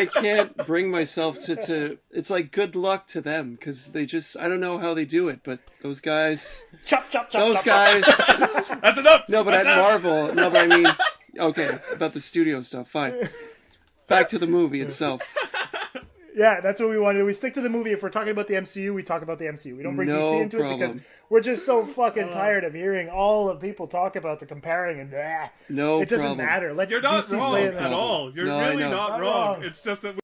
can't bring myself to, it's like good luck to them. Cause they I don't know how they do it, but those guys. Chop. Those guys. That's enough. No, but Marvel. No, but I mean, okay. About the studio stuff. Fine. Back to the movie itself. Yeah, that's what we wanted. We stick to the movie. If we're talking about the MCU, we talk about the MCU. We don't bring DC into it because we're just so fucking tired of hearing all of people talk about the comparing and it doesn't matter. Let You're not DC wrong play at all. You're really not wrong. It's just that